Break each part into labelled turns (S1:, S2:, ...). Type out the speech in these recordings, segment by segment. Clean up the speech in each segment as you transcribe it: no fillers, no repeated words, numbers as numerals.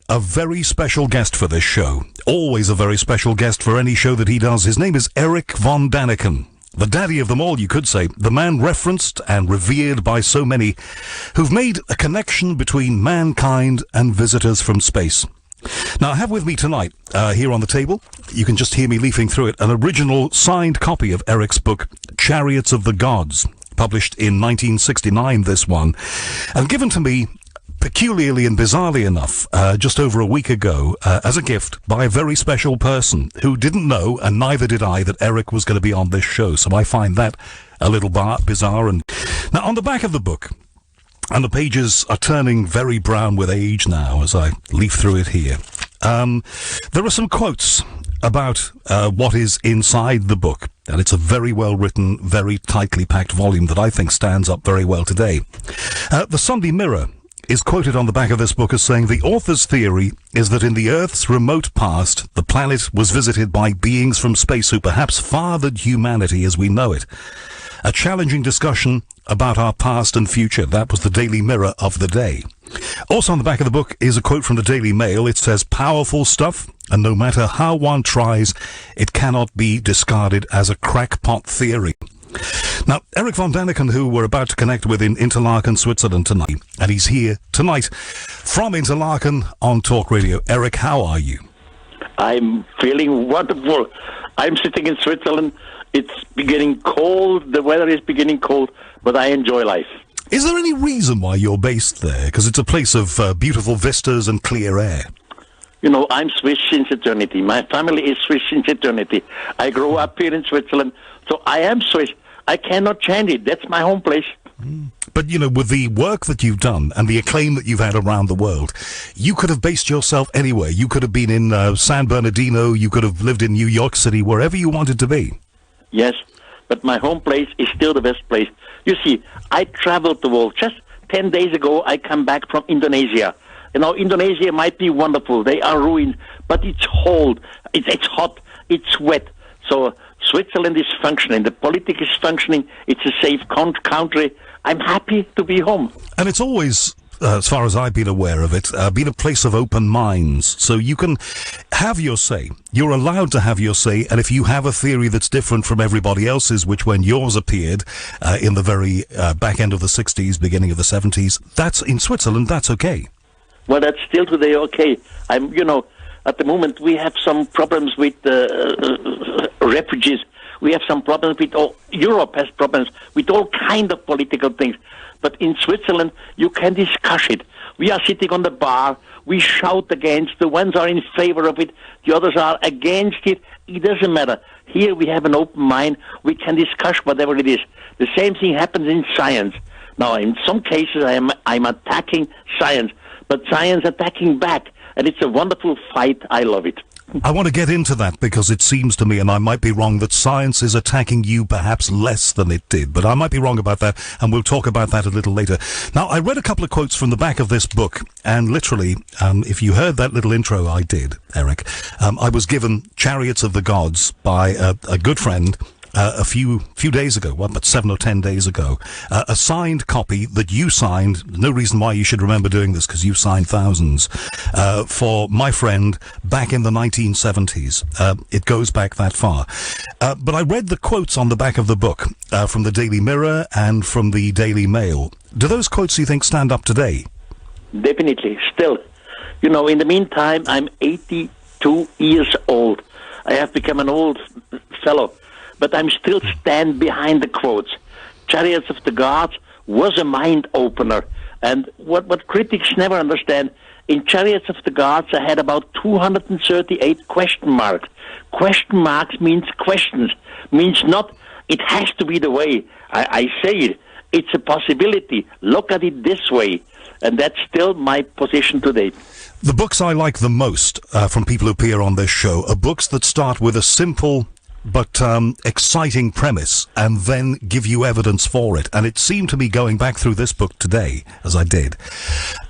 S1: a very special guest for this show. Always a very special guest for any show that he does. His name is Erich von Daniken. The daddy of them all, you could say. The man referenced and revered by so many who've made a connection between mankind and visitors from space. Now, I have with me tonight, here on the table, you can just hear me leafing through it, an original signed copy of Erich's book, Chariots of the Gods, published in 1969, this one, and given to me, peculiarly and bizarrely enough, just over a week ago, as a gift by a very special person who didn't know, and neither did I, that Erich was going to be on this show, so I find that a little bizarre. And now, on the back of the book, and the pages are turning very brown with age now as I leaf through it here. There are some quotes about what is inside the book, and it's a very well-written, very tightly packed volume that I think stands up very well today. The Sunday Mirror is quoted on the back of this book as saying, the author's theory is that in the Earth's remote past, the planet was visited by beings from space who perhaps fathered humanity as we know it. A challenging discussion about our past and future. That was the Daily Mirror of the day. Also on the back of the book is a quote from the Daily Mail. It says, powerful stuff, and no matter how one tries, it cannot be discarded as a crackpot theory. Now, Erich von Daniken, who we're about to connect with in Interlaken, Switzerland tonight, and he's here tonight from Interlaken on Talk Radio. Erich, how are you?
S2: I'm feeling wonderful. I'm sitting in Switzerland. It's beginning cold, the weather is beginning cold, but I enjoy life.
S1: Is there any reason why you're based there? Because it's a place of beautiful vistas and clear air.
S2: You know, I'm Swiss since eternity. My family is Swiss since eternity. I grew up here in Switzerland, so I am Swiss. I cannot change it. That's my home place.
S1: But, you know, with the work that you've done and the acclaim that you've had around the world, you could have based yourself anywhere. You could have been in San Bernardino. You could have lived in New York City, wherever you wanted to be.
S2: Yes, but my home place is still the best place. You see, I traveled the world. Just 10 days ago, I come back from Indonesia. You know, Indonesia might be wonderful. They are ruined, but it's cold, it's hot, it's wet. So Switzerland is functioning. The politics is functioning. It's a safe country. I'm happy to be home.
S1: And it's always, as far as I've been aware of it, been a place of open minds. So you can have your say. You're allowed to have your say. And if you have a theory that's different from everybody else's, which when yours appeared in the very back end of the 60s, beginning of the 70s, that's in Switzerland, that's okay.
S2: Well, that's still today okay. At the moment we have some problems with refugees. We have some problems with Europe has problems with all kind of political things. But in Switzerland, you can discuss it. We are sitting on the bar. We shout against. The ones are in favor of it. The others are against it. It doesn't matter. Here we have an open mind. We can discuss whatever it is. The same thing happens in science. Now, in some cases, I'm attacking science, but science attacking back. And it's a wonderful fight. I love it.
S1: I want to get into that because it seems to me, and I might be wrong, that science is attacking you perhaps less than it did. But I might be wrong about that, and we'll talk about that a little later. Now, I read a couple of quotes from the back of this book, and literally, if you heard that little intro I did, Erich, I was given Chariots of the Gods by a good friend, a few days ago, about 7 or 10 days ago, a signed copy that you signed. No reason why you should remember doing this, because you've signed thousands, for my friend back in the 1970s. It goes back that far. But I read the quotes on the back of the book from the Daily Mirror and from the Daily Mail. Do those quotes, you think, stand up today?
S2: Definitely, still. You know, in the meantime, I'm 82 years old. I have become an old fellow. But I'm still stand behind the quotes. Chariots of the Gods was a mind-opener. And what critics never understand, in Chariots of the Gods I had about 238 question marks. Question marks means questions. Means not, it has to be the way. I say it. It's a possibility. Look at it this way. And that's still my position today.
S1: The books I like the most from people who appear on this show are books that start with a simple but exciting premise and then give you evidence for it. And it seemed to me, going back through this book today, as I did,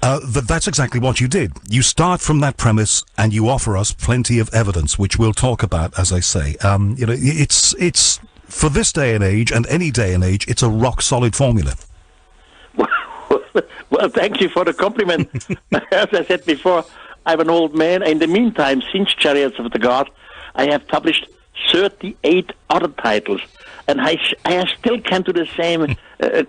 S1: that's exactly what you did. You start from that premise and you offer us plenty of evidence, which we'll talk about, as I say. It's for this day and age, and any day and age, it's a rock-solid formula.
S2: Well, thank you for the compliment. As I said before, I'm an old man. In the meantime, since Chariots of the God, I have published 38 other titles, and I have still come to the same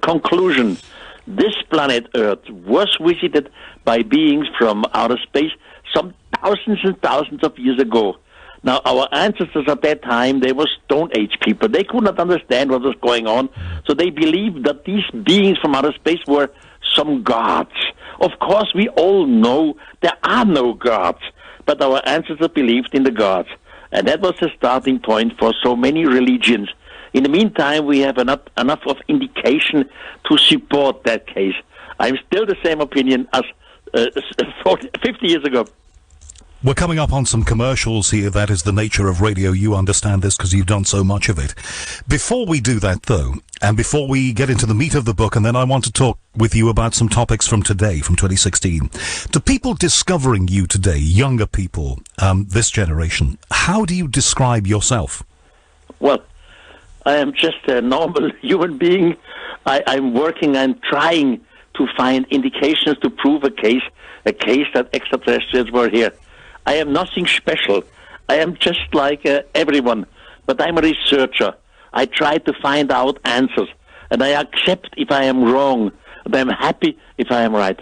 S2: conclusion. This planet Earth was visited by beings from outer space some thousands and thousands of years ago. Now, our ancestors at that time, they were Stone Age people. They could not understand what was going on, so they believed that these beings from outer space were some gods. Of course, we all know there are no gods, but our ancestors believed in the gods. And that was the starting point for so many religions. In the meantime, we have enough of indication to support that case. I'm still the same opinion as 50 years ago.
S1: We're coming up on some commercials here. That is the nature of radio. You understand this because you've done so much of it. Before we do that, though, and before we get into the meat of the book, and then I want to talk with you about some topics from today, from 2016. To people discovering you today, younger people, this generation, how do you describe yourself?
S2: Well, I am just a normal human being. I'm working and trying to find indications to prove a case that extraterrestrials were here. I am nothing special. I am just like everyone, but I'm a researcher. I try to find out answers, and I accept if I am wrong, and I'm happy if I am right.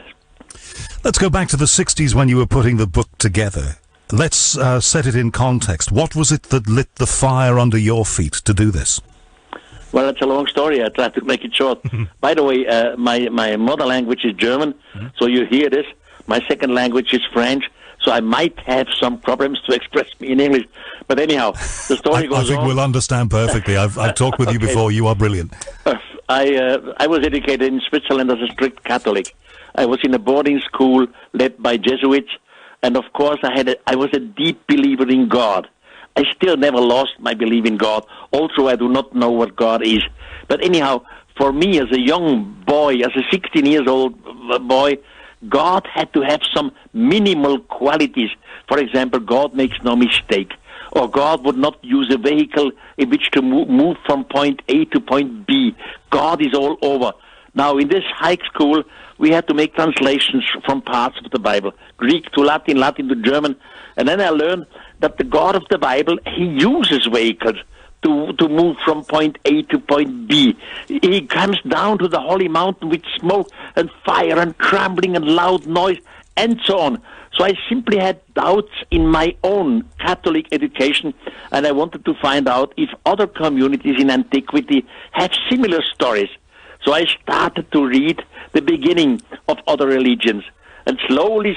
S1: Let's go back to the 60s when you were putting the book together. Let's set it in context. What was it that lit the fire under your feet to do this?
S2: Well, it's a long story. I try to make it short. By the way, my mother language is German, so you hear this. My second language is French, so I might have some problems to express me in English. But anyhow, the story goes on.
S1: I think we'll understand perfectly. I've talked with you before. You are brilliant.
S2: I was educated in Switzerland as a strict Catholic. I was in a boarding school led by Jesuits, and of course I was a deep believer in God. I still never lost my belief in God, although I do not know what God is. But anyhow, for me as a young boy, as a 16-year-old boy, God had to have some minimal qualities. For example, God makes no mistake. Or God would not use a vehicle in which to move from point A to point B. God is all over. Now, in this high school, we had to make translations from parts of the Bible, Greek to Latin, Latin to German. And then I learned that the God of the Bible, he uses vehicles to move from point A to point B. He comes down to the holy mountain with smoke and fire and crumbling and loud noise and so on. So I simply had doubts in my own Catholic education, and I wanted to find out if other communities in antiquity have similar stories. So I started to read the beginning of other religions, and slowly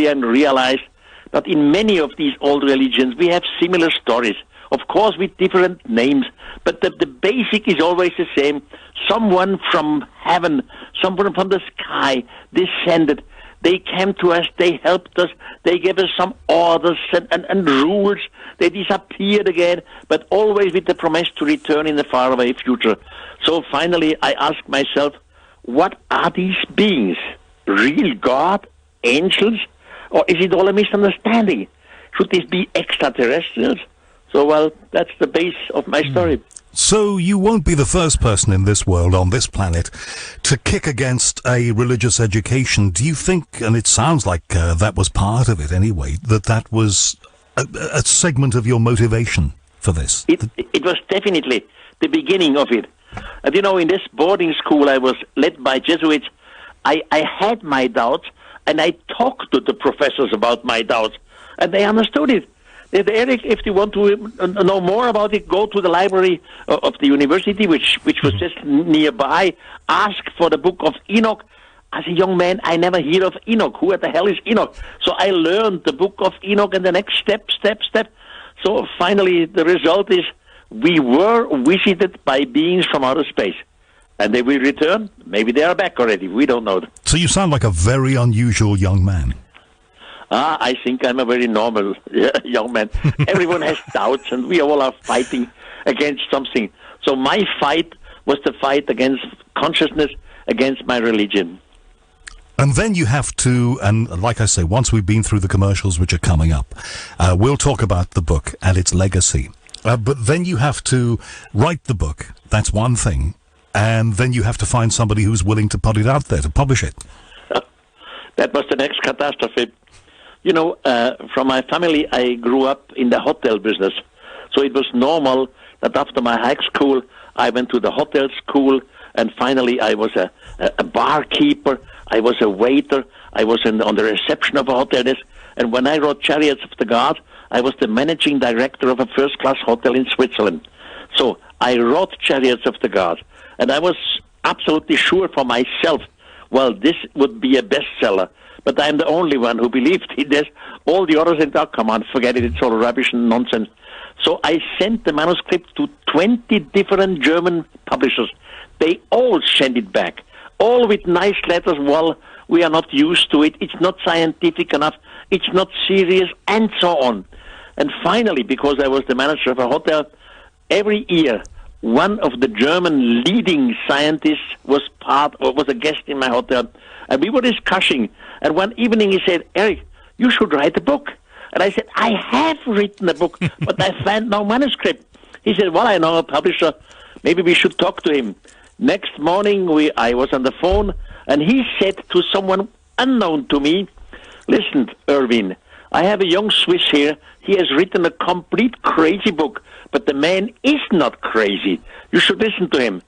S2: I realized that in many of these old religions we have similar stories, of course with different names, but the basic is always the same. Someone from heaven, someone from the sky descended. They came to us, they helped us, they gave us some orders and rules. They disappeared again, but always with the promise to return in the faraway future. So finally I asked myself, what are these beings? Real God? Angels? Or is it all a misunderstanding? Should these be extraterrestrials? So, well, that's the base of my story.
S1: So you won't be the first person in this world, on this planet, to kick against a religious education. Do you think, and it sounds like that was part of it anyway, that was a segment of your motivation for this?
S2: It was definitely the beginning of it. And you know, in this boarding school I was led by Jesuits, I had my doubts, and I talked to the professors about my doubts, and they understood it. Erich, if you want to know more about it, go to the library of the university, which was just nearby. Ask for the Book of Enoch. As a young man, I never heard of Enoch. Who the hell is Enoch? So I learned the Book of Enoch, and the next step. So finally, the result is we were visited by beings from outer space. And they will return. Maybe they are back already. We don't know.
S1: So you sound like a very unusual young man.
S2: I think I'm a very normal young man. Everyone has doubts, and we all are fighting against something. So my fight was the fight against consciousness, against my religion.
S1: And then you have to, and like I say, once we've been through the commercials which are coming up, we'll talk about the book and its legacy. But then you have to write the book. That's one thing. And then you have to find somebody who's willing to put it out there, to publish it.
S2: That was the next catastrophe. From my family, I grew up in the hotel business. So it was normal that after my high school, I went to the hotel school, and finally I was a barkeeper, I was a waiter, I was on the reception of a hotel desk, and when I wrote Chariots of the God, I was the managing director of a first-class hotel in Switzerland. So I wrote Chariots of the God, and I was absolutely sure for myself, well, this would be a bestseller. But I'm the only one who believed in this. All the others said, oh, come on, forget it, it's all rubbish and nonsense. So I sent the manuscript to 20 different German publishers. They all sent it back, all with nice letters. Well, we are not used to it. It's not scientific enough. It's not serious, and so on. And finally, because I was the manager of a hotel, every year, one of the German leading scientists was a guest in my hotel, and we were discussing. And one evening he said, Erich, you should write a book. And I said, I have written a book, but I found no manuscript. He said, well, I know a publisher. Maybe we should talk to him. Next morning, I was on the phone, and he said to someone unknown to me, listen, Erwin, I have a young Swiss here. He has written a complete crazy book, but the man is not crazy. You should listen to him.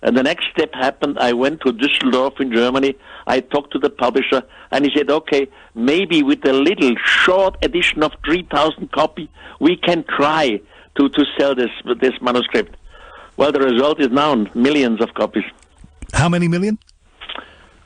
S2: And the next step happened. I went to Düsseldorf in Germany. I talked to the publisher, and he said, okay, maybe with a little short edition of 3,000 copies, we can try to sell this manuscript. Well, the result is now millions of copies.
S1: How many million?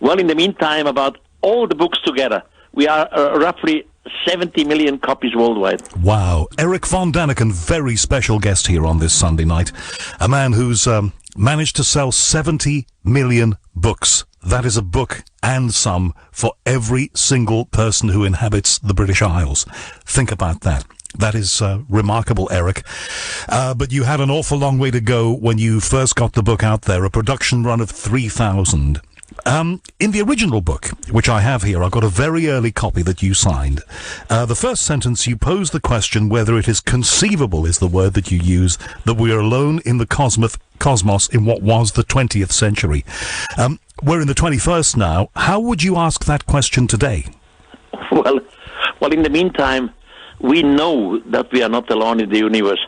S2: Well, in the meantime, about all the books together, we are roughly 70 million copies worldwide.
S1: Wow. Erich von Daniken, very special guest here on this Sunday night. A man who's managed to sell 70 million books. That is a book and some for every single person who inhabits the British Isles. Think about that. That is remarkable, Erich. But you had an awful long way to go when you first got the book out there, a production run of 3,000. In the original book, which I have here, I've got a very early copy that you signed. The first sentence, you pose the question whether it is conceivable, is the word that you use, that we are alone in the cosmos in what was the 20th century. We're in the 21st now. How would you ask that question today?
S2: Well, in the meantime, we know that we are not alone in the universe.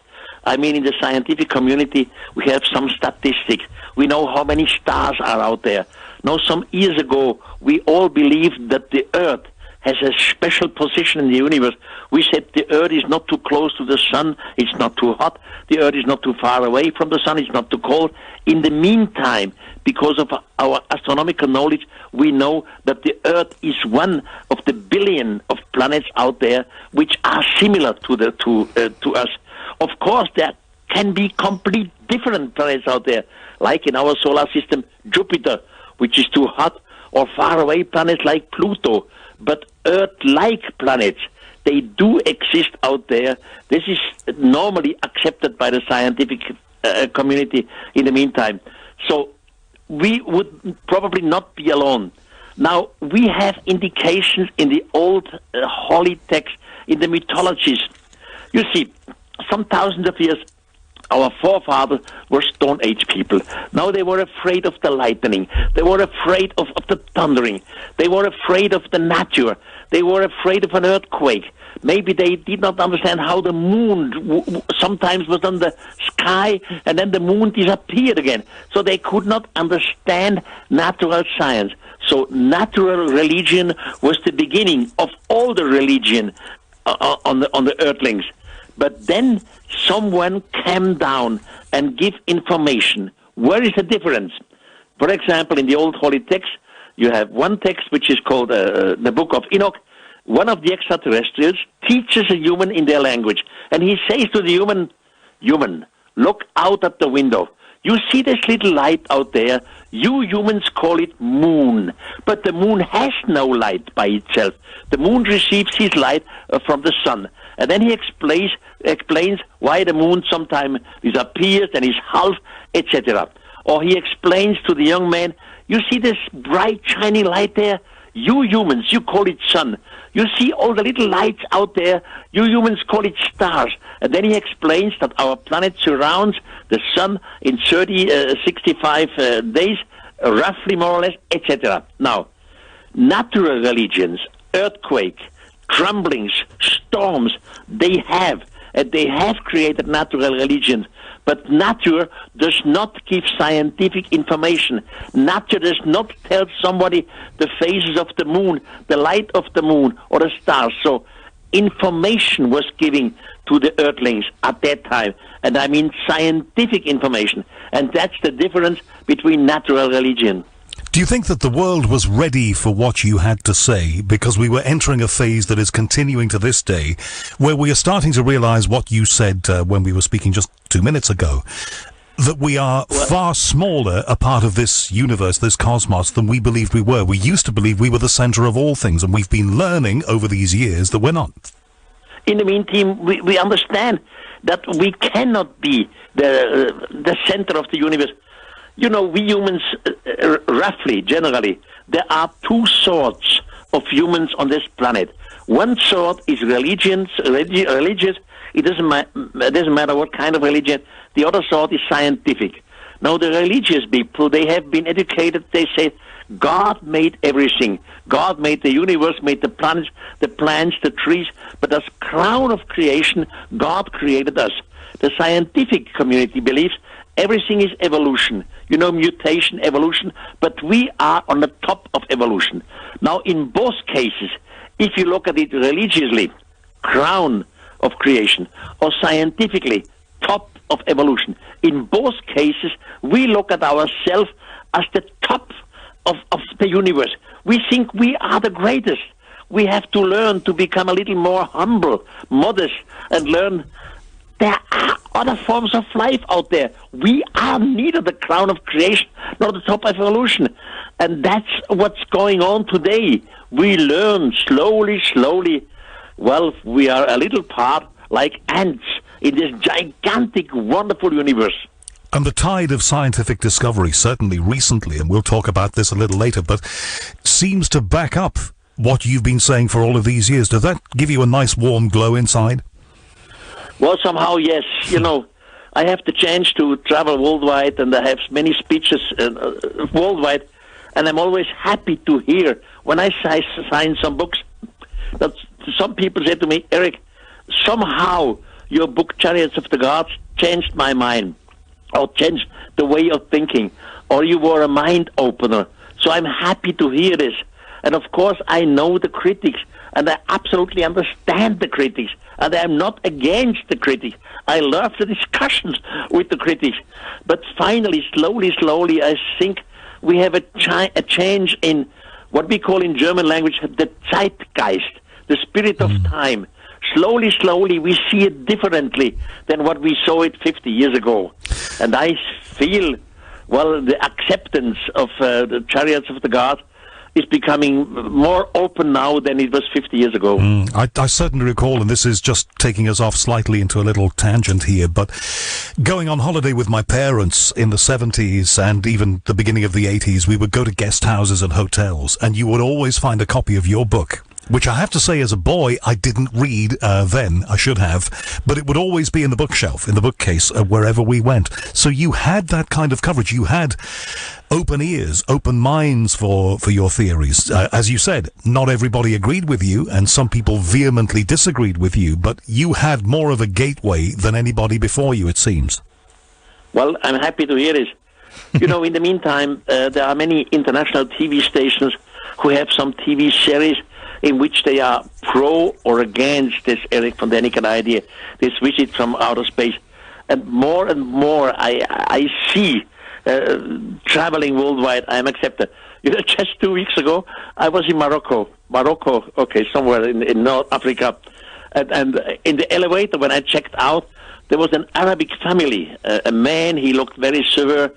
S2: I mean, in the scientific community, we have some statistics. We know how many stars are out there. Now, some years ago, we all believed that the Earth has a special position in the universe. We said the Earth is not too close to the sun, it's not too hot, the Earth is not too far away from the sun, it's not too cold. In the meantime, because of our astronomical knowledge, we know that the Earth is one of the billion of planets out there which are similar to us. Of course, there can be complete different planets out there, like in our solar system, Jupiter, which is too hot, or faraway planets like Pluto. But Earth-like planets, they do exist out there. This is normally accepted by the scientific community in the meantime. So we would probably not be alone. Now, we have indications in the old holy texts, in the mythologies. You see, some thousands of years, our forefathers were Stone Age people. Now they were afraid of the lightning. They were afraid of the thundering. They were afraid of the nature. They were afraid of an earthquake. Maybe they did not understand how the moon sometimes was on the sky and then the moon disappeared again. So they could not understand natural science. So natural religion was the beginning of all the religion on the earthlings. But then someone came down and give information. Where is the difference? For example, in the old holy text, you have one text which is called the Book of Enoch. One of the extraterrestrials teaches a human in their language. And he says to the human, look out at the window. You see this little light out there. You humans call it moon. But the moon has no light by itself. The moon receives his light from the sun. And then he explains why the moon sometimes disappears and is half, etc. Or he explains to the young man, you see this bright, shiny light there? You humans, you call it sun. You see all the little lights out there? You humans call it stars. And then he explains that our planet surrounds the sun in 65 days, roughly more or less, etc. Now, natural religions, earthquake, crumblings, storms. They have created natural religions. But nature does not give scientific information. Nature does not tell somebody the phases of the moon, the light of the moon, or the stars. So information was given to the earthlings at that time. And I mean scientific information. And that's the difference between natural religion.
S1: Do you think that the world was ready for what you had to say, because we were entering a phase that is continuing to this day, where we are starting to realize what you said when we were speaking just 2 minutes ago, that we are far smaller a part of this universe, this cosmos, than we believed we were? We used to believe we were the center of all things, and we've been learning over these years that we're not.
S2: In the meantime, we understand that we cannot be the center of the universe. You know, we humans, roughly, generally, there are two sorts of humans on this planet. One sort is religious. It doesn't matter what kind of religion. The other sort is scientific. Now, the religious people, they have been educated. They say, God made everything. God made the universe, made the planets, the plants, the trees. But as crown of creation, God created us. The scientific community believes everything is evolution. You know, mutation, evolution, but we are on the top of evolution. Now, in both cases, if you look at it religiously, crown of creation, or scientifically, top of evolution, in both cases, we look at ourselves as the top of the universe. We think we are the greatest. We have to learn to become a little more humble, modest, and learn there are other forms of life out there. We are neither the crown of creation nor the top of evolution. And that's what's going on today. We learn slowly. Well, we are a little part like ants in this gigantic, wonderful universe.
S1: And the tide of scientific discovery, certainly recently, and we'll talk about this a little later, but seems to back up what you've been saying for all of these years. Does that give you a nice warm glow inside?
S2: Well, somehow, yes. You know, I have the chance to travel worldwide, and I have many speeches worldwide, and I'm always happy to hear when I sign some books that some people say to me, Erich, somehow your book Chariots of the Gods changed my mind, or changed the way of thinking, or you were a mind opener. So I'm happy to hear this. And of course, I know the critics, and I absolutely understand the critics, and I'm not against the critics. I love the discussions with the critics. But finally, slowly, I think we have a change in what we call in German language the Zeitgeist, the spirit of time. Slowly, we see it differently than what we saw it 50 years ago. And I feel, well, the acceptance of the Chariots of the Gods is becoming more open now than it was 50 years ago.
S1: I certainly recall, and this is just taking us off slightly into a little tangent here, but going on holiday with my parents in the 70s and even the beginning of the 80s, we would go to guest houses and hotels, and you would always find a copy of your book, which I have to say as a boy I didn't read then. I should have, but it would always be in the bookshelf, in the bookcase, wherever we went. So you had that kind of coverage. You had open ears, open minds for your theories. As you said, not everybody agreed with you, and some people vehemently disagreed with you, but you had more of a gateway than anybody before you, it seems.
S2: Well, I'm happy to hear this. You know, in the meantime, there are many international TV stations who have some TV series in which they are pro or against this Erich von Daniken idea, this visit from outer space. And more I see traveling worldwide, I am accepted. You know, just 2 weeks ago, I was in Morocco, okay, somewhere in North Africa. And in the elevator, when I checked out, there was an Arabic family. A man, he looked very severe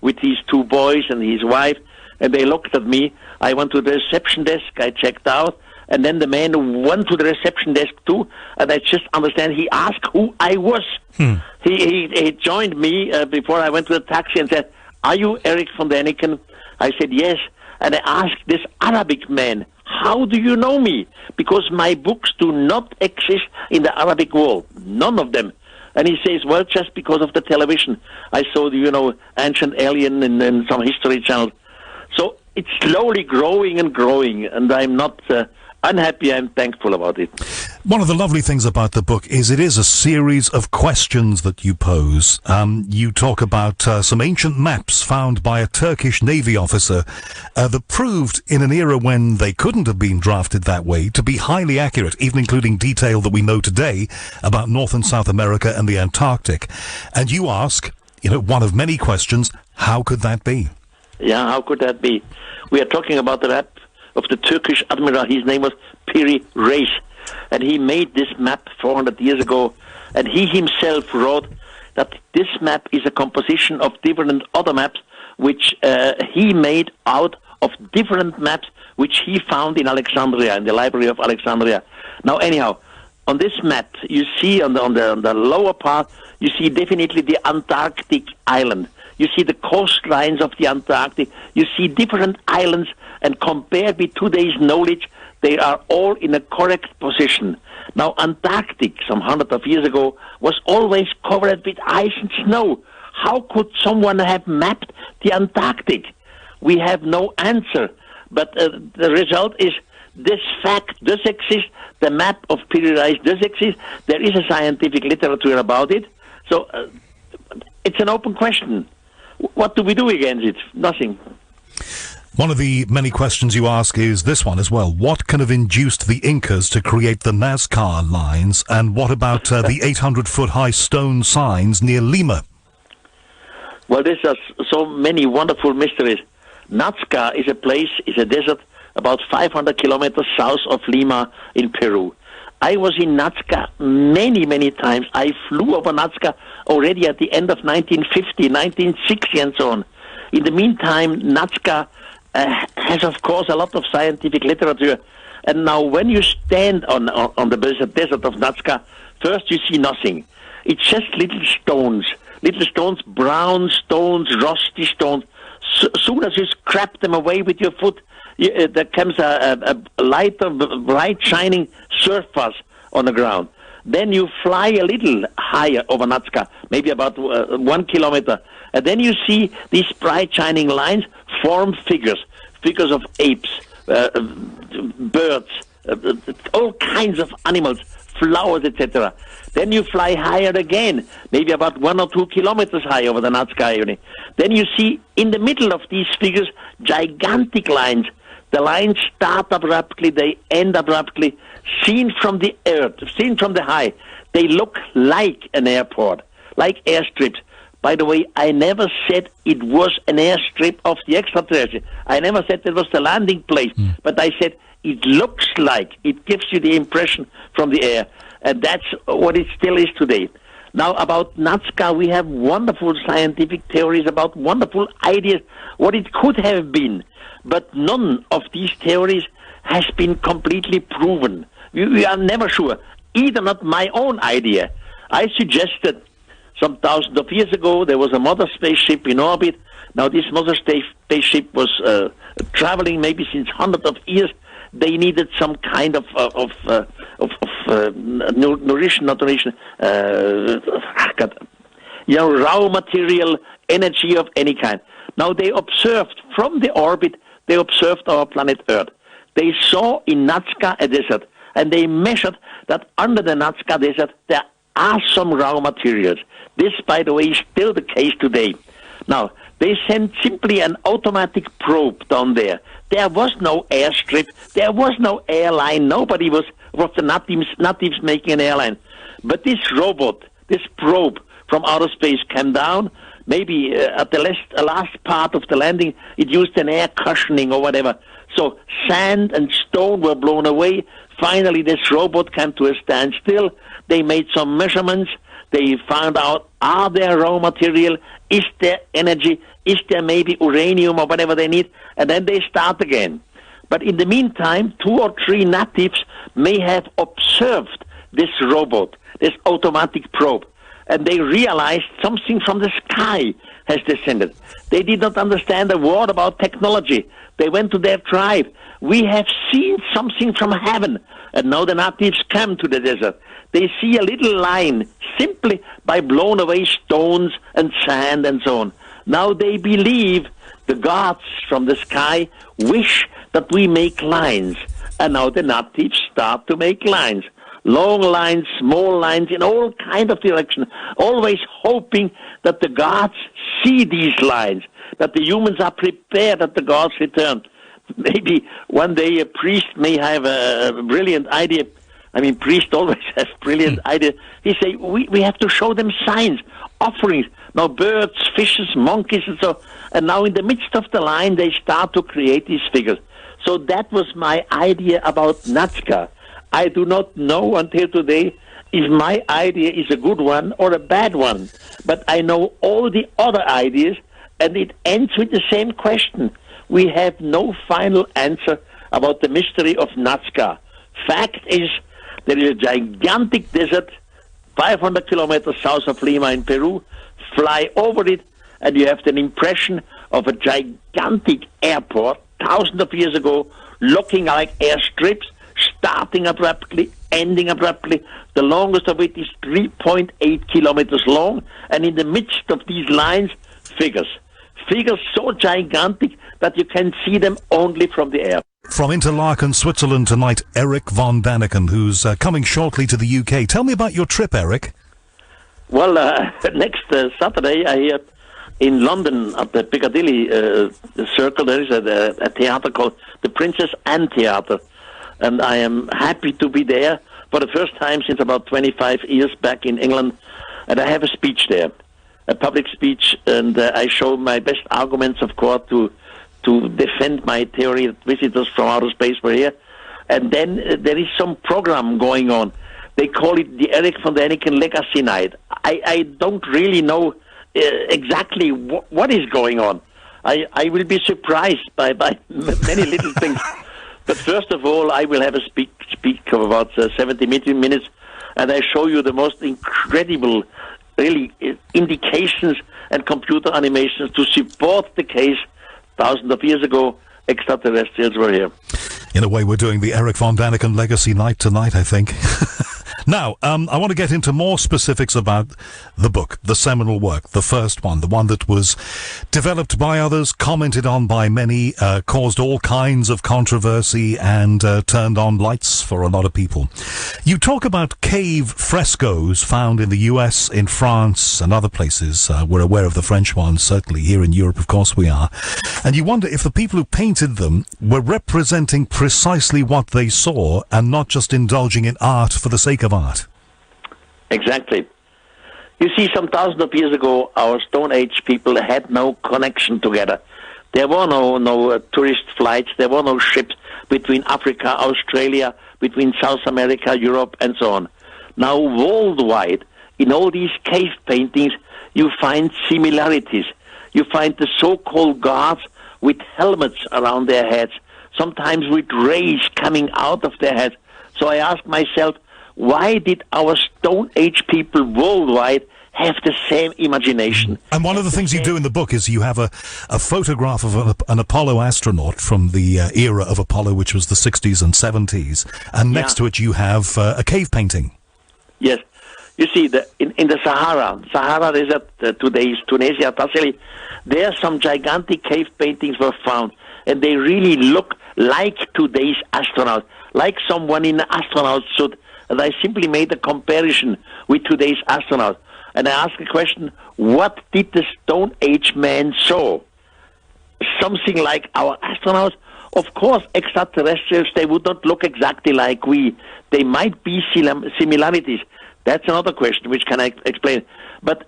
S2: with his two boys and his wife. And they looked at me. I went to the reception desk. I checked out. And then the man went to the reception desk too. And I just understand he asked who I was. He joined me before I went to the taxi and said, "Are you Erich von Daniken?" I said, "Yes." And I asked this Arabic man, "How do you know me?" Because my books do not exist in the Arabic world. None of them. And he says, "Well, just because of the television. I saw the, Ancient Alien and some History Channel." So it's slowly growing, and I'm not unhappy. I'm thankful about it.
S1: One of the lovely things about the book is it is a series of questions that you pose. You talk about some ancient maps found by a Turkish Navy officer that proved in an era when they couldn't have been drafted that way to be highly accurate, even including detail that we know today about North and South America and the Antarctic. And you ask, one of many questions, how could that be?
S2: Yeah, how could that be? We are talking about the map of the Turkish admiral. His name was Erich. And he made this map 400 years ago, and he himself wrote that this map is a composition of different other maps, which he made out of different maps, which he found in Alexandria, in the Library of Alexandria. Now, anyhow, on this map, you see on the lower part, you see definitely the Antarctic island. You see the coastlines of the Antarctic. You see different islands, and compared with today's knowledge, they are all in a correct position. Now, Antarctic, some hundreds of years ago, was always covered with ice and snow. How could someone have mapped the Antarctic? We have no answer. But the result is this fact does exist. The map of Erich does exist. There is a scientific literature about it. So it's an open question. What do we do against it? Nothing.
S1: One of the many questions you ask is this one as well. What can have induced the Incas to create the Nazca lines, and what about the 800-foot-high stone signs near Lima?
S2: Well, there's so many wonderful mysteries. Nazca is a desert about 500 kilometers south of Lima in Peru. I was in Nazca many, many times. I flew over Nazca already at the end of 1950, 1960, and so on. In the meantime, Nazca has, of course, a lot of scientific literature. And now when you stand on the desert of Nazca, first you see nothing. It's just little stones, brown stones, rusty stones. Soon as you scrape them away with your foot, there comes a lighter, bright, shining surface on the ground. Then you fly a little higher over Nazca, maybe about 1 kilometer. And then you see these bright, shining lines form figures of apes, birds, all kinds of animals, flowers, etc. Then you fly higher again, maybe about 1 or 2 kilometers high over the Nazca area. Then you see in the middle of these figures gigantic lines. The lines start abruptly, they end abruptly. Seen from the earth, seen from the high, they look like an airport, like airstrips. By the way, I never said it was an airstrip of the extraterrestrial. I never said it was the landing place, but I said it looks like, it gives you the impression from the air. And that's what it still is today. Now, about Nazca, we have wonderful scientific theories about wonderful ideas, what it could have been. But none of these theories has been completely proven. We are never sure. Either not my own idea. I suggested some thousands of years ago there was a mother spaceship in orbit. Now this mother spaceship was traveling maybe since hundreds of years. They needed some kind of nourishment, raw material, energy of any kind. Now they observed from the orbit, they observed our planet Earth. They saw in Nazca a desert, and they measured that under the Nazca desert there are some raw materials. This, by the way, is still the case today. Now, they sent simply an automatic probe down there. There was no airstrip. There was no airline. Nobody was the natives making an airline. But this robot, this probe from outer space came down. Maybe at the last part of the landing, it used an air cushioning or whatever. So sand and stone were blown away. Finally, this robot came to a standstill. They made some measurements. They found out, are there raw material? Is there energy? Is there maybe uranium or whatever they need? And then they start again. But in the meantime, 2 or 3 natives may have observed this robot, this automatic probe, and they realized something from the sky has descended. They did not understand a word about technology. They went to their tribe. We have seen something from heaven. And now the natives come to the desert. They see a little line simply by blown away stones and sand and so on. Now they believe the gods from the sky wish that we make lines. And now the natives start to make lines. Long lines, small lines, in all kind of direction, always hoping that the gods see these lines, that the humans are prepared that the gods return. Maybe one day a priest may have a brilliant idea. I mean, priests always have brilliant ideas. He say, we have to show them signs, offerings. Now birds, fishes, monkeys, and so. And now in the midst of the line, they start to create these figures. So that was my idea about Nazca. I do not know until today if my idea is a good one or a bad one. But I know all the other ideas, and it ends with the same question. We have no final answer about the mystery of Nazca. Fact is, there is a gigantic desert 500 kilometers south of Lima in Peru. Fly over it, and you have an impression of a gigantic airport thousands of years ago, looking like airstrips, starting abruptly, ending abruptly. The longest of it is 3.8 kilometers long, and in the midst of these lines, figures. Figures so gigantic that you can see them only from the air.
S1: From Interlaken, Switzerland tonight, Erich von Daniken, who's coming shortly to the UK. Tell me about your trip, Erich.
S2: Well, next Saturday, I hear in London at the Piccadilly Circle, there is a theatre called the Princess Anne Theatre. And I am happy to be there for the first time since about 25 years back in England. And I have a speech there, a public speech, and I show my best arguments of course to defend my theory that visitors from outer space were here. And then there is some program going on. They call it the Erich von Daniken Legacy Night. I don't really know exactly what is going on. I will be surprised by many little things. But first of all, I will have a speak of about 70 minutes, and I show you the most incredible, really, indications and computer animations to support the case. Thousands of years ago, extraterrestrials were here.
S1: In a way, we're doing the Erich von Daniken Legacy Night tonight, I think. Now, I want to get into more specifics about the book, the seminal work, the first one, the one that was developed by others, commented on by many, caused all kinds of controversy, and turned on lights for a lot of people. You talk about cave frescoes found in the US, in France, and other places. We're aware of the French ones, certainly here in Europe, of course we are. And you wonder if the people who painted them were representing precisely what they saw and not just indulging in art for the sake of art.
S2: Exactly. You see, some thousands of years ago, our Stone Age people had no connection together. There were no tourist flights. There were no ships between Africa, Australia, between South America, Europe, and so on. Now, worldwide, in all these cave paintings, you find similarities. You find the so-called gods with helmets around their heads, sometimes with rays coming out of their heads. So I ask myself, why did our Stone Age people worldwide have the same imagination?
S1: And one of the things you do in the book is you have a photograph of an Apollo astronaut from the era of Apollo, which was the 60s and 70s, and next to it you have a cave painting.
S2: Yes. You see, in the Sahara Desert, today's Tunisia, Tassili, there some gigantic cave paintings were found, and they really look like today's astronauts, like someone in an astronaut suit. And I simply made a comparison with today's astronauts. And I asked the question, what did the Stone Age man saw? Something like our astronauts? Of course, extraterrestrials, they would not look exactly like we. They might be similarities. That's another question, which can I explain. But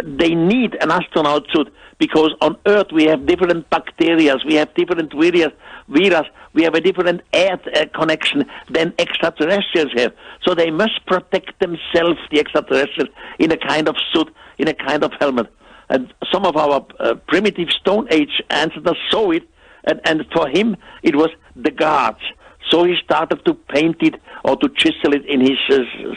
S2: they need an astronaut suit because on Earth we have different bacteria, we have different virus, we have a different air connection than extraterrestrials have. So they must protect themselves, the extraterrestrials, in a kind of suit, in a kind of helmet. And some of our primitive Stone Age ancestors saw it, and for him it was the gods. So he started to paint it or to chisel it in his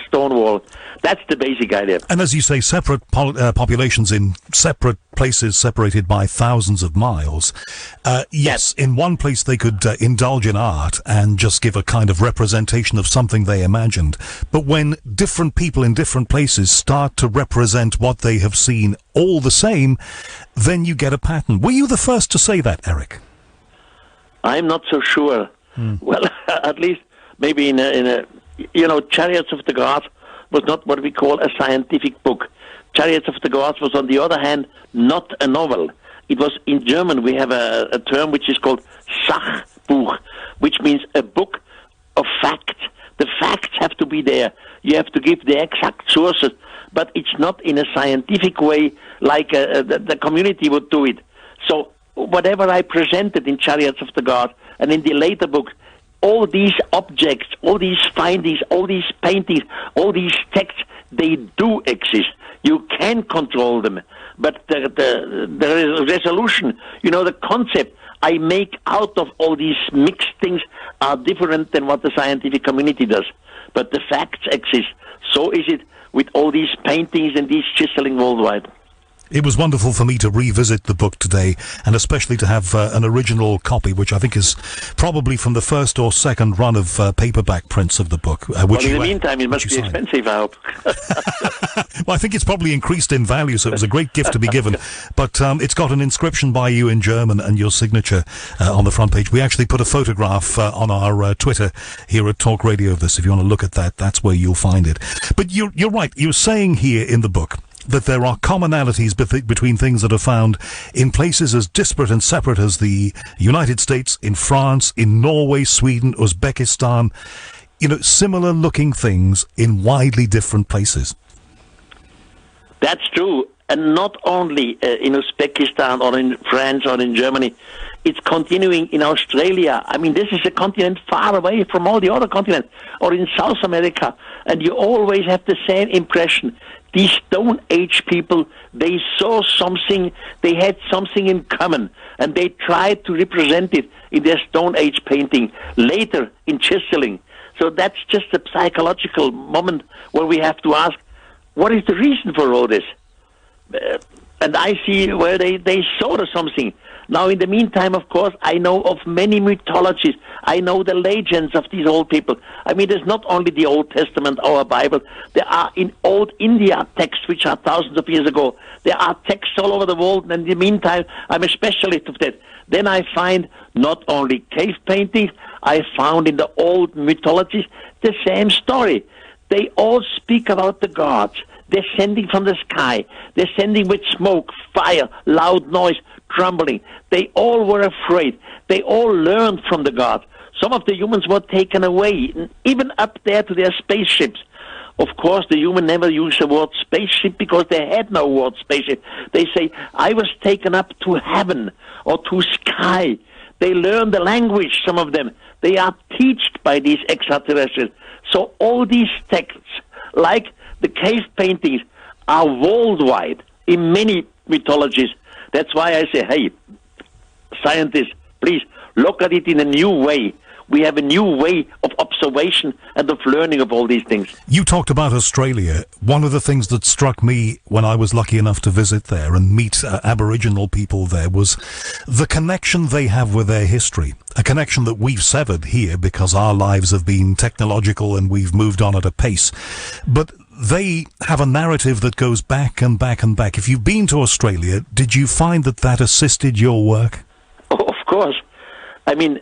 S2: stone wall. That's the basic idea.
S1: And as you say, separate populations in separate places separated by thousands of miles. Yes, in one place they could indulge in art and just give a kind of representation of something they imagined. But when different people in different places start to represent what they have seen all the same, then you get a pattern. Were you the first to say that, Erich?
S2: I'm not so sure. Well, at least maybe in a Chariots of the Gods was not what we call a scientific book. Chariots of the Gods was, on the other hand, not a novel. It was, in German, we have a term which is called Sachbuch, which means a book of facts. The facts have to be there. You have to give the exact sources, but it's not in a scientific way like the community would do it. So whatever I presented in Chariots of the Gods and in the later books, all these objects, all these findings, all these paintings, all these texts, they do exist. You can control them, but the resolution, the concept I make out of all these mixed things are different than what the scientific community does. But the facts exist. So is it with all these paintings and these chiseling worldwide.
S1: It was wonderful for me to revisit the book today, and especially to have an original copy, which I think is probably from the first or second run of paperback prints of the book.
S2: Well, in the meantime, it must be expensive, I hope.
S1: Well, I think it's probably increased in value, so it was a great gift to be given. But it's got an inscription by you in German and your signature on the front page. We actually put a photograph on our Twitter here at Talk Radio of this. If you want to look at that, that's where you'll find it. But you're right. You're saying here in the book that there are commonalities between things that are found in places as disparate and separate as the United States, in France, in Norway, Sweden, Uzbekistan, similar looking things in widely different places.
S2: That's true. And not only in Uzbekistan or in France or in Germany, it's continuing in Australia. I mean, this is a continent far away from all the other continents, or in South America, and you always have the same impression. These Stone Age people, they saw something, they had something in common, and they tried to represent it in their Stone Age painting, later in chiseling. So that's just a psychological moment where we have to ask, what is the reason for all this? And I see where they saw something. Now, in the meantime, of course, I know of many mythologies. I know the legends of these old people. I mean, there's not only the Old Testament, our Bible. There are in old India texts, which are thousands of years ago. There are texts all over the world, and in the meantime, I'm a specialist of that. Then I find not only cave paintings, I found in the old mythologies the same story. They all speak about the gods descending from the sky, descending with smoke, fire, loud noise, trembling. They all were afraid. They all learned from the gods. Some of the humans were taken away, even up there to their spaceships. Of course, the human never used the word spaceship because they had no word spaceship. They say, I was taken up to heaven or to sky. They learn the language, some of them. They are taught by these extraterrestrials. So all these texts, like the cave paintings, are worldwide in many mythologies. That's why I say, hey, scientists, please look at it in a new way. We have a new way of observation and of learning of all these things.
S1: You talked about Australia. One of the things that struck me when I was lucky enough to visit there and meet Aboriginal people there was the connection they have with their history, a connection that we've severed here because our lives have been technological and we've moved on at a pace. But they have a narrative that goes back and back and back. If you've been to Australia, did you find that assisted your work?
S2: Oh, of course. I mean,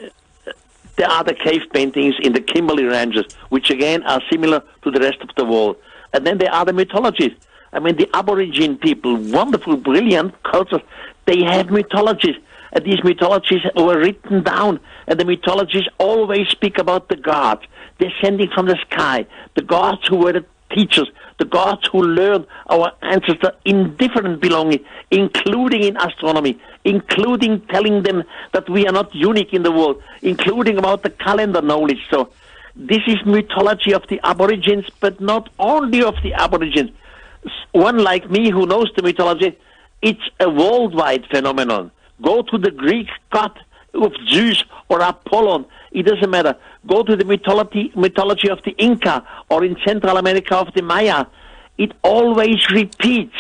S2: there are the cave paintings in the Kimberley Ranges, which again are similar to the rest of the world. And then there are the mythologies. I mean, the Aborigine people, wonderful, brilliant cultures, they have mythologies. And these mythologies were written down. And the mythologies always speak about the gods descending from the sky, the gods who were the teachers, the gods who learned our ancestors in different belongings, including in astronomy, including telling them that we are not unique in the world, including about the calendar knowledge. So this is mythology of the Aborigines, but not only of the Aborigines. One like me who knows the mythology, it's a worldwide phenomenon. Go to the Greek god of Zeus or Apollon, it doesn't matter. Go to the mythology of the Inca or in Central America of the Maya. It always repeats.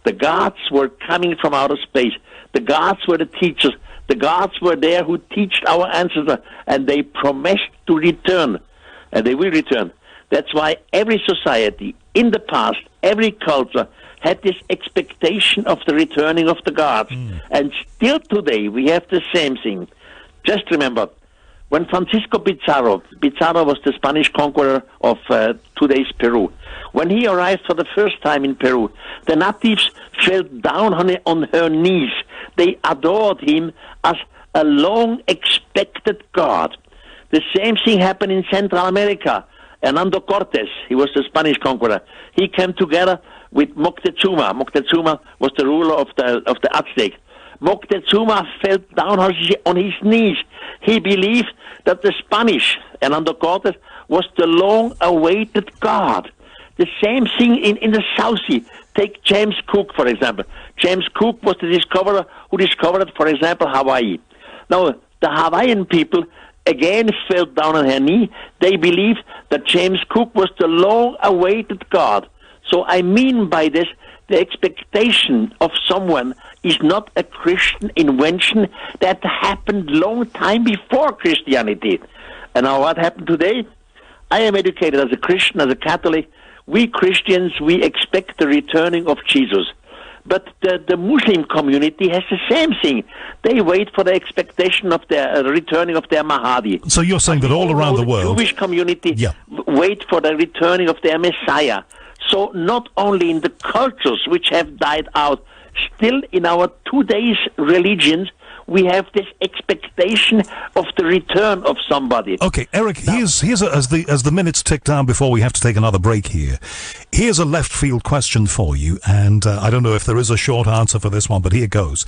S2: The gods were coming from outer space. The gods were the teachers. The gods were there who taught our ancestors, and they promised to return, and they will return. That's why every society in the past, every culture, had this expectation of the returning of the gods. And still today, we have the same thing. Just remember, When Francisco Pizarro was the Spanish conqueror of today's Peru, when he arrived for the first time in Peru, the natives fell down on her knees. They adored him as a long-expected god. The same thing happened in Central America. Hernando Cortes, he was the Spanish conqueror. He came together with Moctezuma. Moctezuma was the ruler of the Aztec. Moctezuma fell down on his knees. He believed that the Spanish, Hernando Cortes, was the long-awaited god. The same thing in the South Sea. Take James Cook, for example. James Cook was the discoverer who discovered, for example, Hawaii. Now, the Hawaiian people again fell down on her knee. They believed that James Cook was the long-awaited god. So I mean by this, the expectation of someone is not a Christian invention that happened long time before Christianity. And now what happened today? I am educated as a Christian, as a Catholic. We Christians, we expect the returning of Jesus. But the Muslim community has the same thing. They wait for the expectation of the returning of their Mahdi.
S1: So you're saying that all around the world...
S2: The Jewish community wait for the returning of their Messiah. So not only in the cultures which have died out, still in our today's religions, we have this expectation of the return of somebody.
S1: Okay, Erich, here's as the minutes tick down before we have to take another break here. Here's a left field question for you, and I don't know if there is a short answer for this one, but here goes.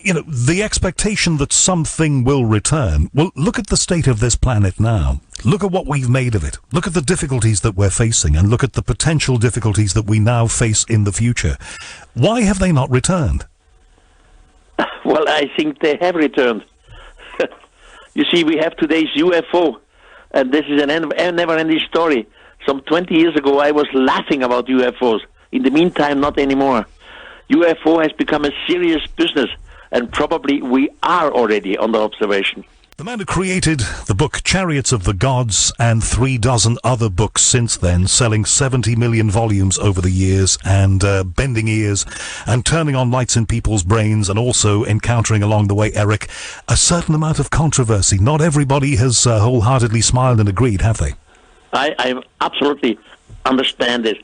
S1: The expectation that something will return. Well, look at the state of this planet now. Look at what we've made of it. Look at the difficulties that we're facing, and look at the potential difficulties that we now face in the future. Why have they not returned?
S2: Well, I think they have returned. You see, we have today's UFO, and this is a never-ending story. Some 20 years ago, I was laughing about UFOs. In the meantime, not anymore. UFO has become a serious business, and probably we are already under observation.
S1: The man who created the book Chariots of the Gods and 36 other books since then, selling 70 million volumes over the years and bending ears and turning on lights in people's brains, and also encountering along the way, Erich, a certain amount of controversy. Not everybody has wholeheartedly smiled and agreed, have they?
S2: I absolutely understand it.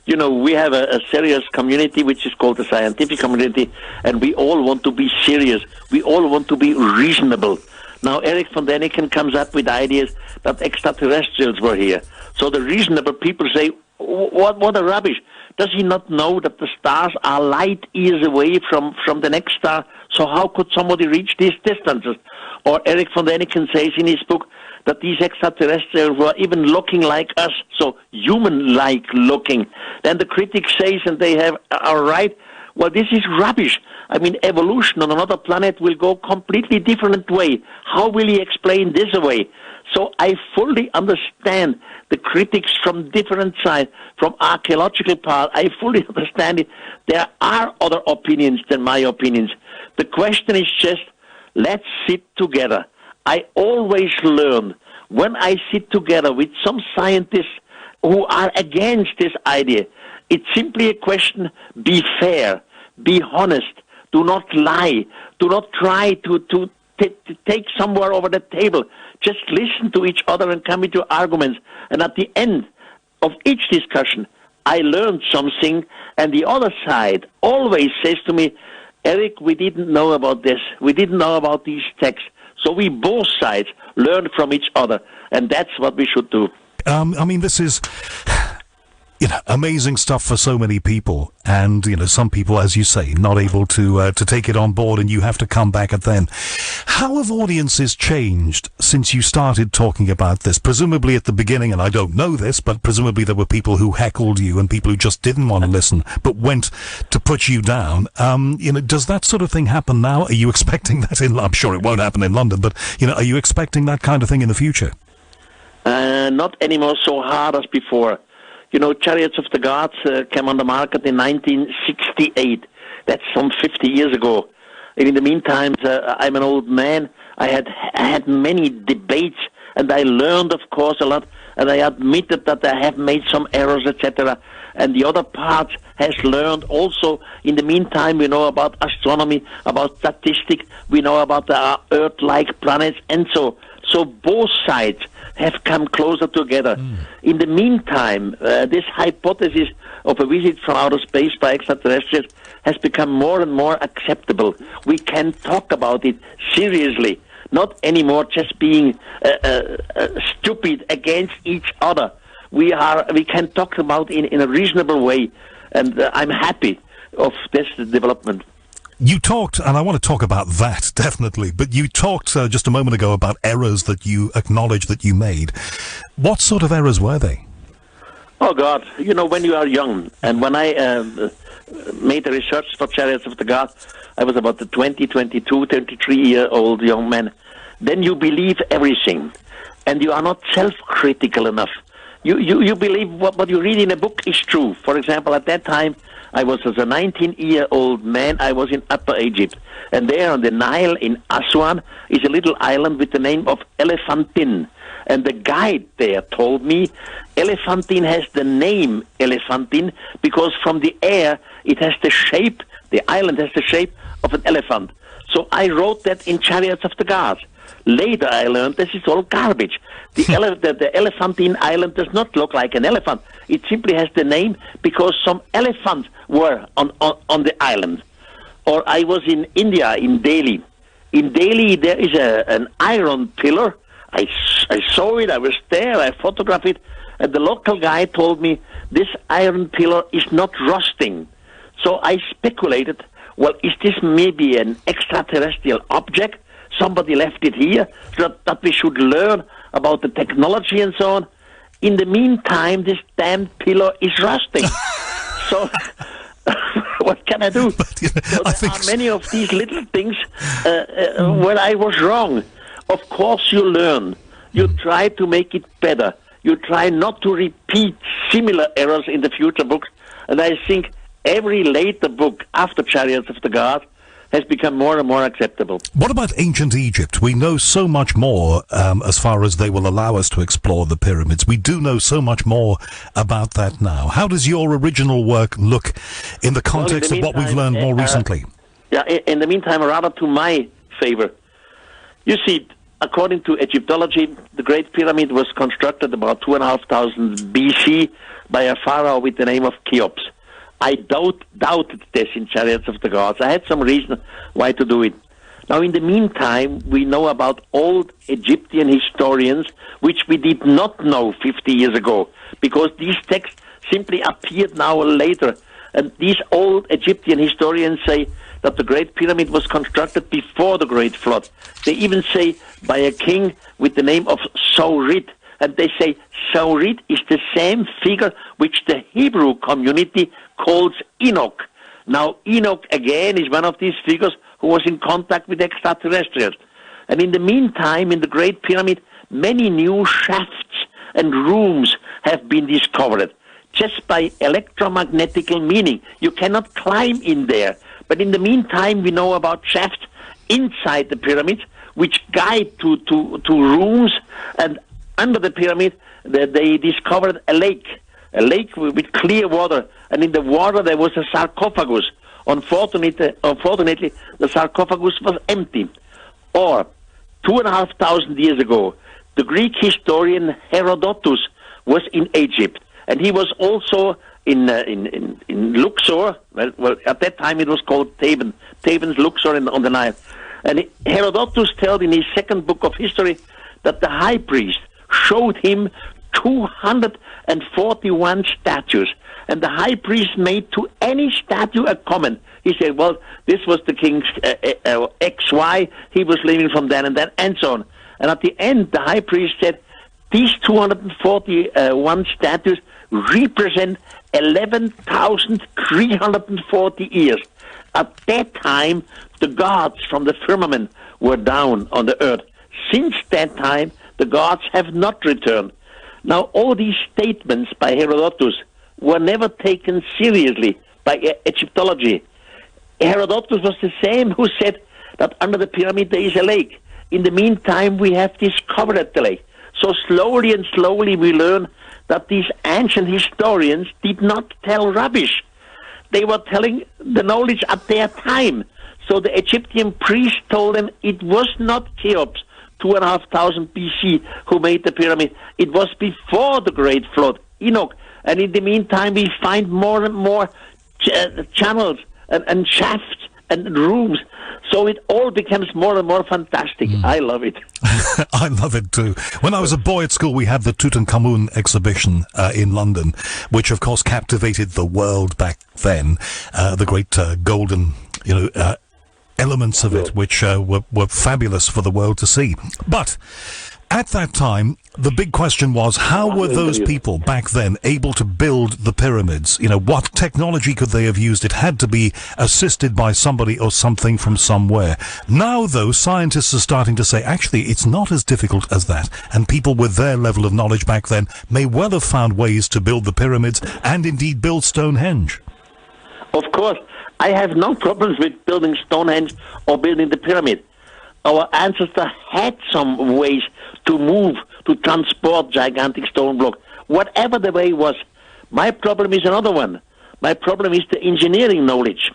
S2: You know, we have a serious community which is called the scientific community, and we all want to be serious. We all want to be reasonable. Now, Erich von Daniken comes up with ideas that extraterrestrials were here. So the reasonable people say, what a rubbish. Does he not know that the stars are light years away from the next star? So how could somebody reach these distances? Or Erich von Daniken says in his book that these extraterrestrials were even looking like us, so human-like looking. Then the critics say, and they are right, well, this is rubbish. I mean, evolution on another planet will go completely different way. How will he explain this away? So I fully understand the critics from different sides, from archaeological part. I fully understand it. There are other opinions than my opinions. The question is just, let's sit together. I always learn when I sit together with some scientists who are against this idea. It's simply a question, be fair, be honest, do not lie, do not try to take somewhere over the table. Just listen to each other and come into arguments. And at the end of each discussion, I learned something, and the other side always says to me, Erich, we didn't know about this. We didn't know about these texts. So we both sides learn from each other, and that's what we should do.
S1: I mean, this is... amazing stuff for so many people, and some people, as you say, not able to take it on board, and you have to come back at them. How have audiences changed since you started talking about this? Presumably at the beginning, and I don't know this, but presumably there were people who heckled you and people who just didn't want to listen but went to put you down. Does that sort of thing happen now? Are you expecting that I'm sure it won't happen in London, but are you expecting that kind of thing in the future?
S2: Not anymore so hard as before. Chariots of the Gods came on the market in 1968. That's some 50 years ago. And in the meantime, I'm an old man. I had many debates, and I learned, of course, a lot. and I admitted that I have made some errors, etc. And the other part has learned also. In the meantime, we know about astronomy, about statistics, we know about the Earth-like planets, and so both sides have come closer together. In the meantime, this hypothesis of a visit from outer space by extraterrestrials has become more and more acceptable. We can talk about it seriously, not anymore just being stupid against each other. We can talk about it in a reasonable way, and I'm happy of this development.
S1: You talked, and I want to talk about that, definitely, but you talked just a moment ago about errors that you acknowledged that you made. What sort of errors were they?
S2: Oh, God. You know, when you are young, and when I made the research for Chariots of the God, I was about 22, 23-year-old young man. Then you believe everything, and you are not self-critical enough. You believe what you read in a book is true. For example, at that time, I was as a 19-year-old man, I was in Upper Egypt. And there on the Nile in Aswan is a little island with the name of Elephantine. And the guide there told me Elephantine has the name Elephantine because from the air it has the shape, the island has the shape of an elephant. So I wrote that in Chariots of the Gods. Later I learned this is all garbage. The Elephantine Island does not look like an elephant. It simply has the name because some elephants were on the island. Or I was in India, in Delhi. In Delhi there is an iron pillar. I saw it, I was there, I photographed it, and the local guy told me this iron pillar is not rusting. So I speculated, well, is this maybe an extraterrestrial object? Somebody left it here, so that we should learn about the technology and so on. In the meantime, this damn pillar is rusting. So, what can I do?
S1: But, you know,
S2: so there are many of these little things where I was wrong. Of course you learn. You try to make it better. You try not to repeat similar errors in the future books. And I think every later book after Chariots of the God has become more and more acceptable.
S1: What about ancient Egypt? We know so much more as far as they will allow us to explore the pyramids. We do know so much more about that now. How does your original work look in the context of what we've learned more recently?
S2: In the meantime, rather to my favor. You see, according to Egyptology, the Great Pyramid was constructed about 2,500 BC by a pharaoh with the name of Cheops. I doubted this in Chariots of the Gods. I had some reason why to do it. Now, in the meantime, we know about old Egyptian historians, which we did not know 50 years ago, because these texts simply appeared now or later. And these old Egyptian historians say that the Great Pyramid was constructed before the Great Flood. They even say by a king with the name of Saurit. And they say Saurit is the same figure which the Hebrew community calls Enoch. Now, Enoch, again, is one of these figures who was in contact with extraterrestrials. And in the meantime, in the Great Pyramid, many new shafts and rooms have been discovered just by electromagnetical meaning. You cannot climb in there. But in the meantime, we know about shafts inside the pyramids which guide to rooms, and under the pyramid, they discovered a lake with clear water, and in the water there was a sarcophagus. Unfortunately, the sarcophagus was empty. Or, 2,500 years ago, the Greek historian Herodotus was in Egypt, and he was also in Luxor. Well, at that time it was called Theban's Luxor on the Nile. And Herodotus tells in his second book of history that the high priest showed him 241 statues, and the high priest made to any statue a comment. He said, well, this was the king's XY, he was living from then and then, and so on. And at the end, the high priest said, these 241 statues represent 11,340 years. At that time, the gods from the firmament were down on the earth. Since that time, the gods have not returned. Now, all these statements by Herodotus were never taken seriously by Egyptology. Herodotus was the same who said that under the pyramid there is a lake. In the meantime, we have discovered the lake. So slowly and slowly we learn that these ancient historians did not tell rubbish. They were telling the knowledge at their time. So the Egyptian priest told them it was not Cheops, 2,500 BC, who made the pyramid. It was before the Great Flood, Enoch. And in the meantime, we find more and more channels and shafts and rooms. So it all becomes more and more fantastic. I love it.
S1: I love it too. When I was a boy at school, we had the Tutankhamun exhibition in London, which of course captivated the world back then. The great golden, elements of it, which were fabulous for the world to see. But at that time, the big question was, how were those people back then able to build the pyramids? What technology could they have used? It had to be assisted by somebody or something from somewhere. Now, though, scientists are starting to say, actually, it's not as difficult as that. And people with their level of knowledge back then may well have found ways to build the pyramids and indeed build Stonehenge.
S2: Of course, I have no problems with building Stonehenge or building the pyramid. Our ancestors had some ways to move, to transport gigantic stone blocks, whatever the way was. My problem is another one. My problem is the engineering knowledge.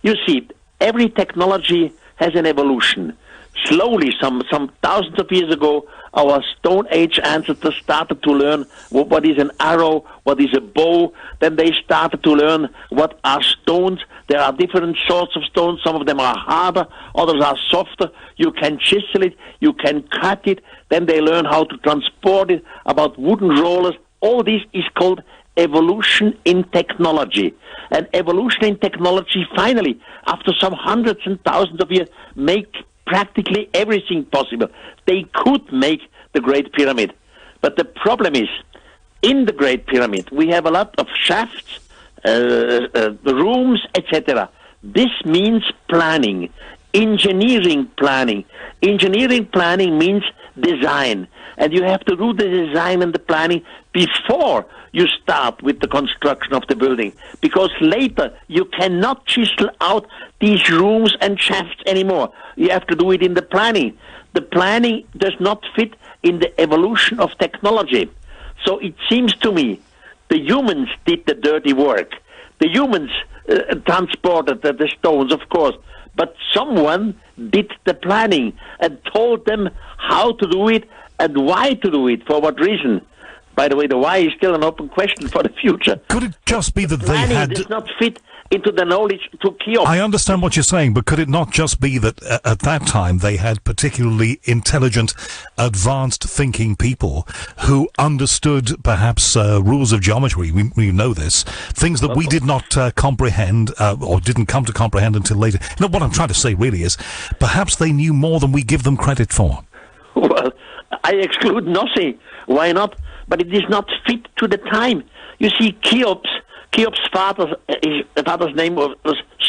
S2: You see, every technology has an evolution. Slowly, some thousands of years ago, our Stone Age ancestors started to learn what is an arrow, what is a bow. Then they started to learn what are stones. There are different sorts of stones. Some of them are harder, others are softer. You can chisel it, you can cut it. Then they learn how to transport it, about wooden rollers. All this is called evolution in technology. And evolution in technology, finally, after some hundreds and thousands of years, make practically everything possible. They could make the Great Pyramid. But the problem is, in the Great Pyramid, we have a lot of shafts, rooms, etc. This means planning, engineering planning. Engineering planning means design. And you have to do the design and the planning before you start with the construction of the building. Because later you cannot chisel out these rooms and shafts anymore. You have to do it in the planning. The planning does not fit in the evolution of technology. So it seems to me the humans did the dirty work. The humans transported the stones, of course. But someone did the planning and told them how to do it and why to do it, for what reason. By the way, the why is still an open question for the future.
S1: Could it just be that they had...
S2: Planning does not fit into the knowledge to Cheops.
S1: I understand what you're saying, but could it not just be that at that time they had particularly intelligent, advanced thinking people who understood perhaps rules of geometry? We know this. Things that we did not comprehend or didn't come to comprehend until later. What I'm trying to say really is perhaps they knew more than we give them credit for.
S2: Well, I exclude nothing. Why not? But it is not fit to the time. You see, Cheops' father's name was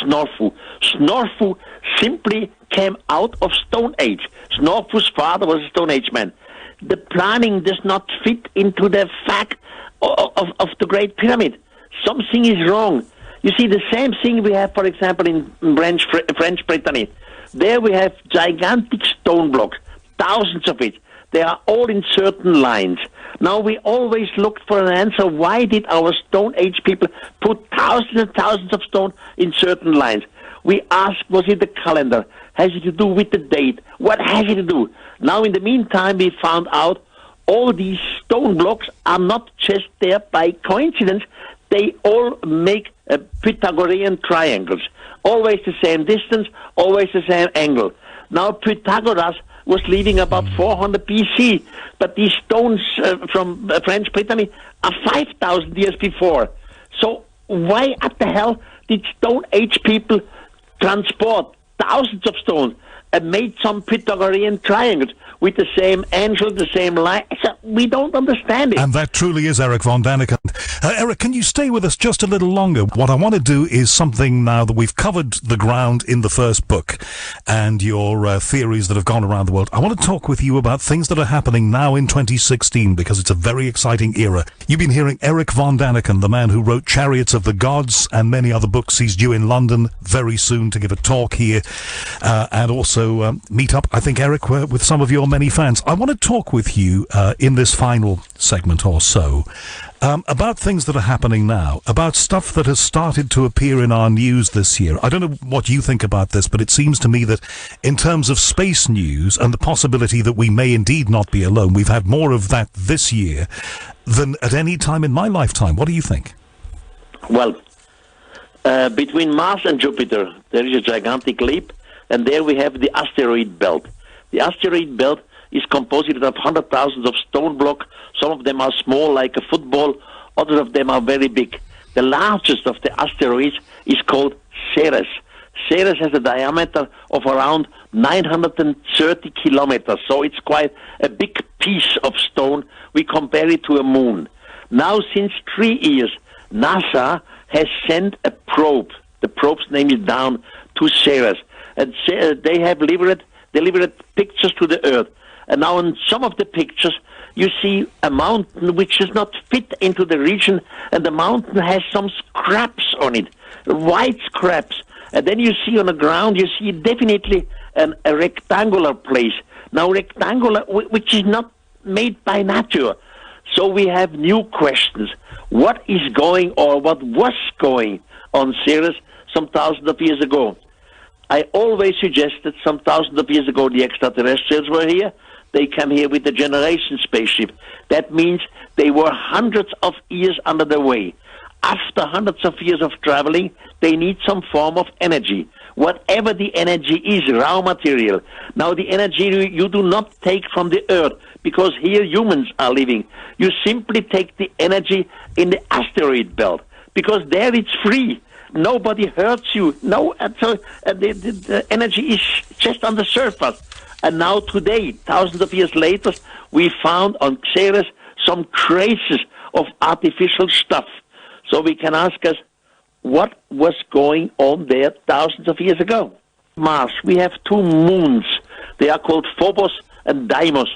S2: Snorfu. Snorfu simply came out of Stone Age. Snorfu's father was a Stone Age man. The planning does not fit into the fact of the Great Pyramid. Something is wrong. You see, the same thing we have, for example, in French Brittany. There we have gigantic stone blocks, thousands of it. They are all in certain lines. Now, we always looked for an answer. Why did our Stone Age people put thousands and thousands of stone in certain lines? We asked, was it the calendar? Has it to do with the date? What has it to do? Now, in the meantime, we found out all these stone blocks are not just there by coincidence. They all make Pythagorean triangles. Always the same distance, always the same angle. Now, Pythagoras was living about 400 BC, but these stones from French Brittany are 5,000 years before. So why at the hell did Stone Age people transport thousands of stones and made some Pythagorean triangles with the same angle, the same line? So we don't understand it.
S1: And that truly is Erich von Daniken. Erich, can you stay with us just a little longer? What I want to do is something now that we've covered the ground in the first book and your theories that have gone around the world. I want to talk with you about things that are happening now in 2016 because it's a very exciting era. You've been hearing Erich von Daniken, the man who wrote Chariots of the Gods and many other books. He's due in London very soon to give a talk here and also meet up, I think, Erich, with some of your many fans. I want to talk with you in this final segment or so about things that are happening now, about stuff that has started to appear in our news this year. I don't know what you think about this, but it seems to me that in terms of space news and the possibility that we may indeed not be alone, we've had more of that this year than at any time in my lifetime. What do you think?
S2: Well, between Mars and Jupiter, there is a gigantic leap, and there we have the asteroid belt. The asteroid belt is composed of 100,000 of stone blocks. Some of them are small, like a football. Others of them are very big. The largest of the asteroids is called Ceres. Ceres has a diameter of around 930 kilometers, so it's quite a big piece of stone. We compare it to a moon. Now, since 3 years, NASA has sent a probe. The probe's name is down to Ceres. And they have delivered pictures to the Earth. And now in some of the pictures, you see a mountain which does not fit into the region, and the mountain has some scraps on it, white scraps. And then you see on the ground, you see definitely a rectangular place. Now rectangular, which is not made by nature. So we have new questions. What is going, or what was going on Ceres some thousands of years ago? I always suggested some thousands of years ago the extraterrestrials were here. They came here with the generation spaceship. That means they were hundreds of years under the way. After hundreds of years of traveling, they need some form of energy. Whatever the energy is, raw material. Now the energy you do not take from the Earth, because here humans are living. You simply take the energy in the asteroid belt, because there it's free. Nobody hurts you. No, so the energy is just on the surface. And now today, thousands of years later, we found on Ceres some traces of artificial stuff. So we can ask us, what was going on there thousands of years ago? Mars, we have two moons. They are called Phobos and Deimos.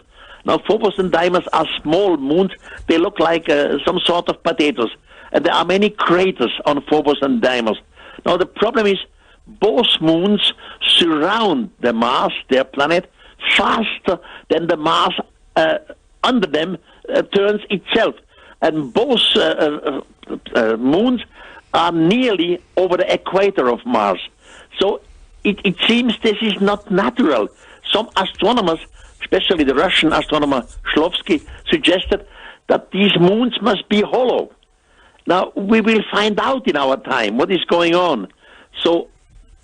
S2: Now, Phobos and Deimos are small moons. They look like some sort of potatoes. And there are many craters on Phobos and Deimos. Now, the problem is both moons surround the Mars, their planet, faster than the Mars under them turns itself. And both moons are nearly over the equator of Mars. So it seems this is not natural. Some astronomers, especially the Russian astronomer Shklovsky, suggested that these moons must be hollow. Now, we will find out in our time what is going on. So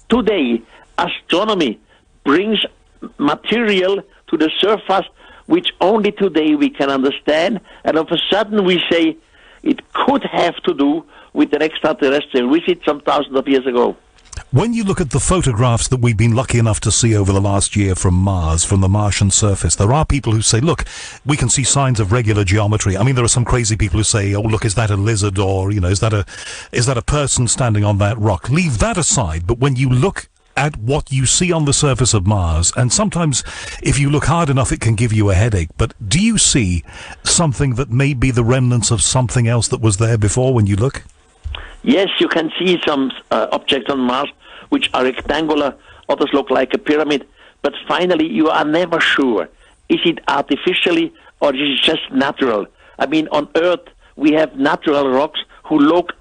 S2: today, astronomy brings material to the surface which only today we can understand, and all of a sudden we say it could have to do with an extraterrestrial visit some thousands of years ago.
S1: When you look at the photographs that we've been lucky enough to see over the last year from Mars, from the Martian surface, there are people who say, look, we can see signs of regular geometry. I mean, there are some crazy people who say, oh, look, is that a lizard, or, you know, is that a person standing on that rock? Leave that aside. But when you look at what you see on the surface of Mars, and sometimes if you look hard enough, it can give you a headache. But do you see something that may be the remnants of something else that was there before when you look?
S2: Yes, you can see some objects on Mars which are rectangular, others look like a pyramid, but finally you are never sure. Is it artificially or is it just natural? I mean, on Earth we have natural rocks who look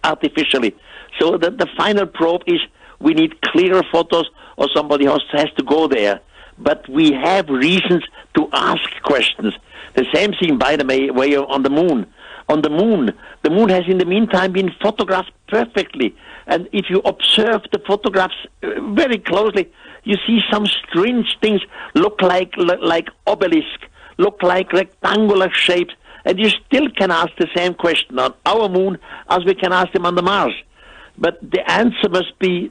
S2: artificially. So the final probe is we need clearer photos, or somebody else has to go there. But we have reasons to ask questions. The same thing, by the way, on the moon. On the moon has in the meantime been photographed perfectly. And if you observe the photographs very closely, you see some strange things look like obelisk, look like rectangular shapes. And you still can ask the same question on our moon as we can ask them on the Mars. But the answer must be,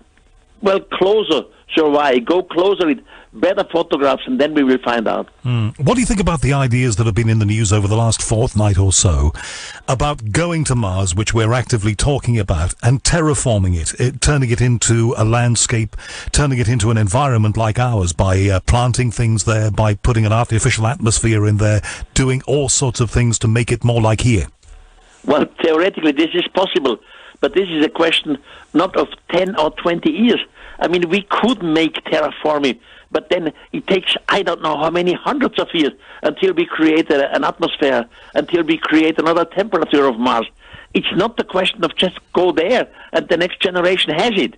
S2: well, closer. So why? Go closer with better photographs, and then we will find out.
S1: What do you think about the ideas that have been in the news over the last fortnight or so about going to Mars, which we're actively talking about, and terraforming it, turning it into a landscape, turning it into an environment like ours by planting things there, by putting an artificial atmosphere in there, doing all sorts of things to make it more like here?
S2: Well, theoretically, this is possible, but this is a question not of 10 or 20 years. I mean, we could make terraforming But then it takes, I don't know how many hundreds of years until we create an atmosphere, until we create another temperature of Mars. It's not the question of just go there and the next generation has it.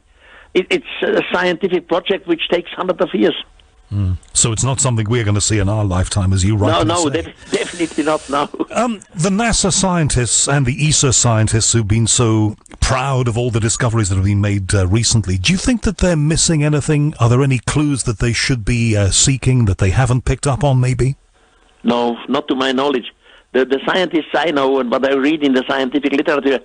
S2: It's a scientific project which takes hundreds of years.
S1: So it's not something we're going to see in our lifetime, as you rightly say.
S2: Definitely not now.
S1: The NASA scientists and the ESA scientists who've been so proud of all the discoveries that have been made recently, do you think that they're missing anything? Are there any clues that they should be seeking that they haven't picked up on, maybe?
S2: No, not to my knowledge. The scientists I know and what I read in the scientific literature,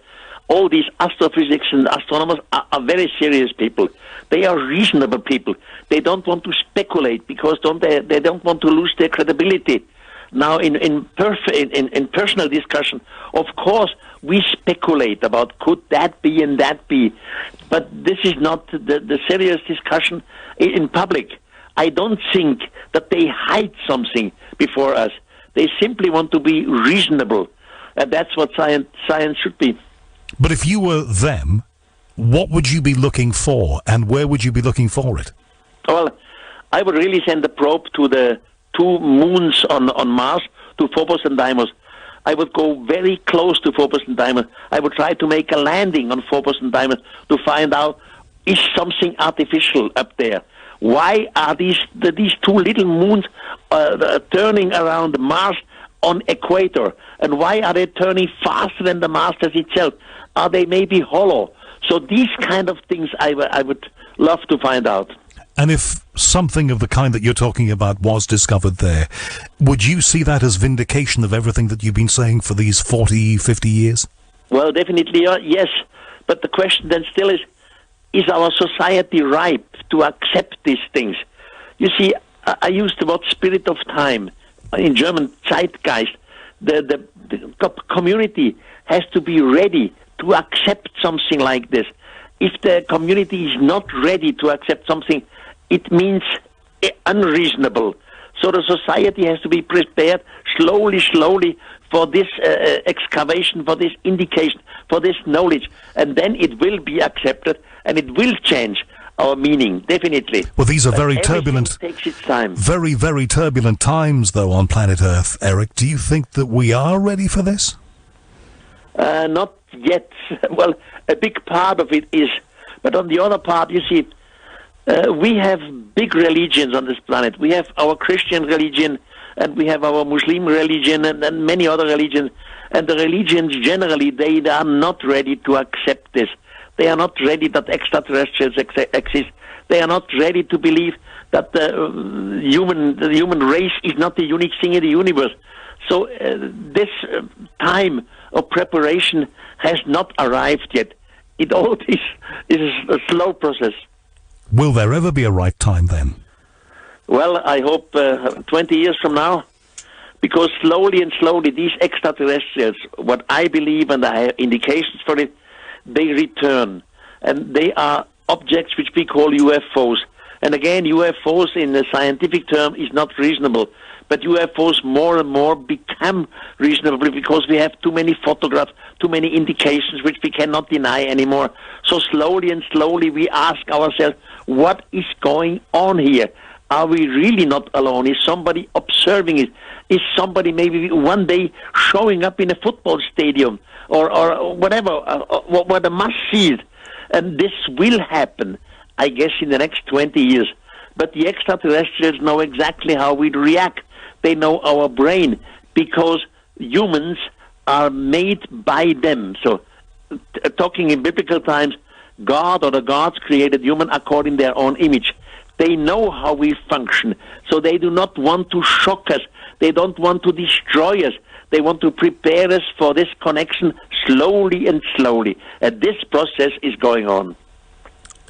S2: all these astrophysics and astronomers are very serious people. They are reasonable people. They don't want to speculate because they don't want to lose their credibility. Now, in personal discussion, of course, we speculate about could that be and that be, but this is not the serious discussion in public. I don't think that they hide something before us. They simply want to be reasonable, and that's what science should be.
S1: But if you were them, what would you be looking for, and where would you be looking for it?
S2: Well, I would really send a probe to the 2 moons on Mars, to Phobos and Deimos. I would go very close to Phobos and Deimos. I would try to make a landing on Phobos and Deimos to find out, is something artificial up there? Why are these 2 little moons turning around Mars on equator? And why are they turning faster than the Mars itself? Are they maybe hollow? So these kind of things I would love to find out.
S1: And if something of the kind that you're talking about was discovered there, would you see that as vindication of everything that you've been saying for these 40, 50 years?
S2: Well, definitely, yes. But the question then still is our society ripe to accept these things? You see, I used the word spirit of time. In German, Zeitgeist. The community has to be ready to accept something like this. If the community is not ready to accept something, it means unreasonable. So the society has to be prepared slowly for this excavation, for this indication, for this knowledge, and then it will be accepted and it will change our meaning, definitely.
S1: Well, these are very turbulent,
S2: takes its time.
S1: Very, very turbulent times, though, on planet Earth, Erich. Do you think that we are ready for this?
S2: Not yet. Well, a big part of it is. But on the other part, you see, we have big religions on this planet. We have our Christian religion, and we have our Muslim religion, and many other religions. And the religions, generally, they are not ready to accept this. They are not ready that extraterrestrials exist. They are not ready to believe that the human race is not the unique thing in the universe. So this time of preparation has not arrived yet. It all is a slow process.
S1: Will there ever be a right time then?
S2: Well, I hope 20 years from now, because slowly these extraterrestrials, what I believe and I have indications for it, they return. And they are objects which we call UFOs. And again, UFOs in the scientific term is not reasonable. But UFOs more and more become reasonable because we have too many photographs, too many indications which we cannot deny anymore. So slowly we ask ourselves, what is going on here? Are we really not alone? Is somebody observing it? Is somebody maybe one day showing up in a football stadium or whatever, where the mass see it? And this will happen, I guess, in the next 20 years. But the extraterrestrials know exactly how we react. They know our brain because humans are made by them. So, talking in biblical times, God or the gods created human according to their own image. They know how we function, so they do not want to shock us. They don't want to destroy us. They want to prepare us for this connection slowly. And this process is going on.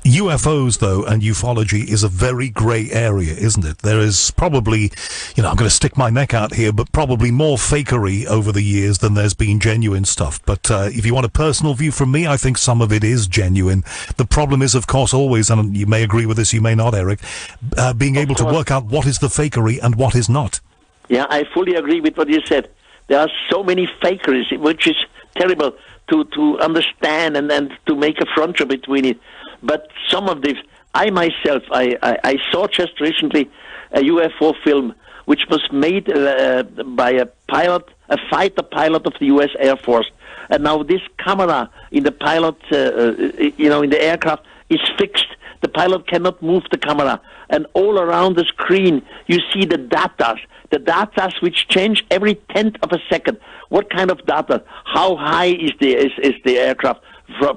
S1: UFOs, though, and ufology is a very grey area, isn't it? There is probably, I'm going to stick my neck out here, but probably more fakery over the years than there's been genuine stuff. But if you want a personal view from me, I think some of it is genuine. The problem is, of course, always, and you may agree with this, you may not, Erich, being able to work out what is the fakery and what is not. Yeah,
S2: I fully agree with what you said. There are so many fakeries, which is terrible to understand and to make a frontier between it. But some of these I myself, I saw just recently a UFO film which was made by a pilot, a fighter pilot of the U.S. Air Force. And now this camera in the pilot, in the aircraft is fixed. The pilot cannot move the camera. And all around the screen, you see the data which change every tenth of a second. What kind of data? How high is the aircraft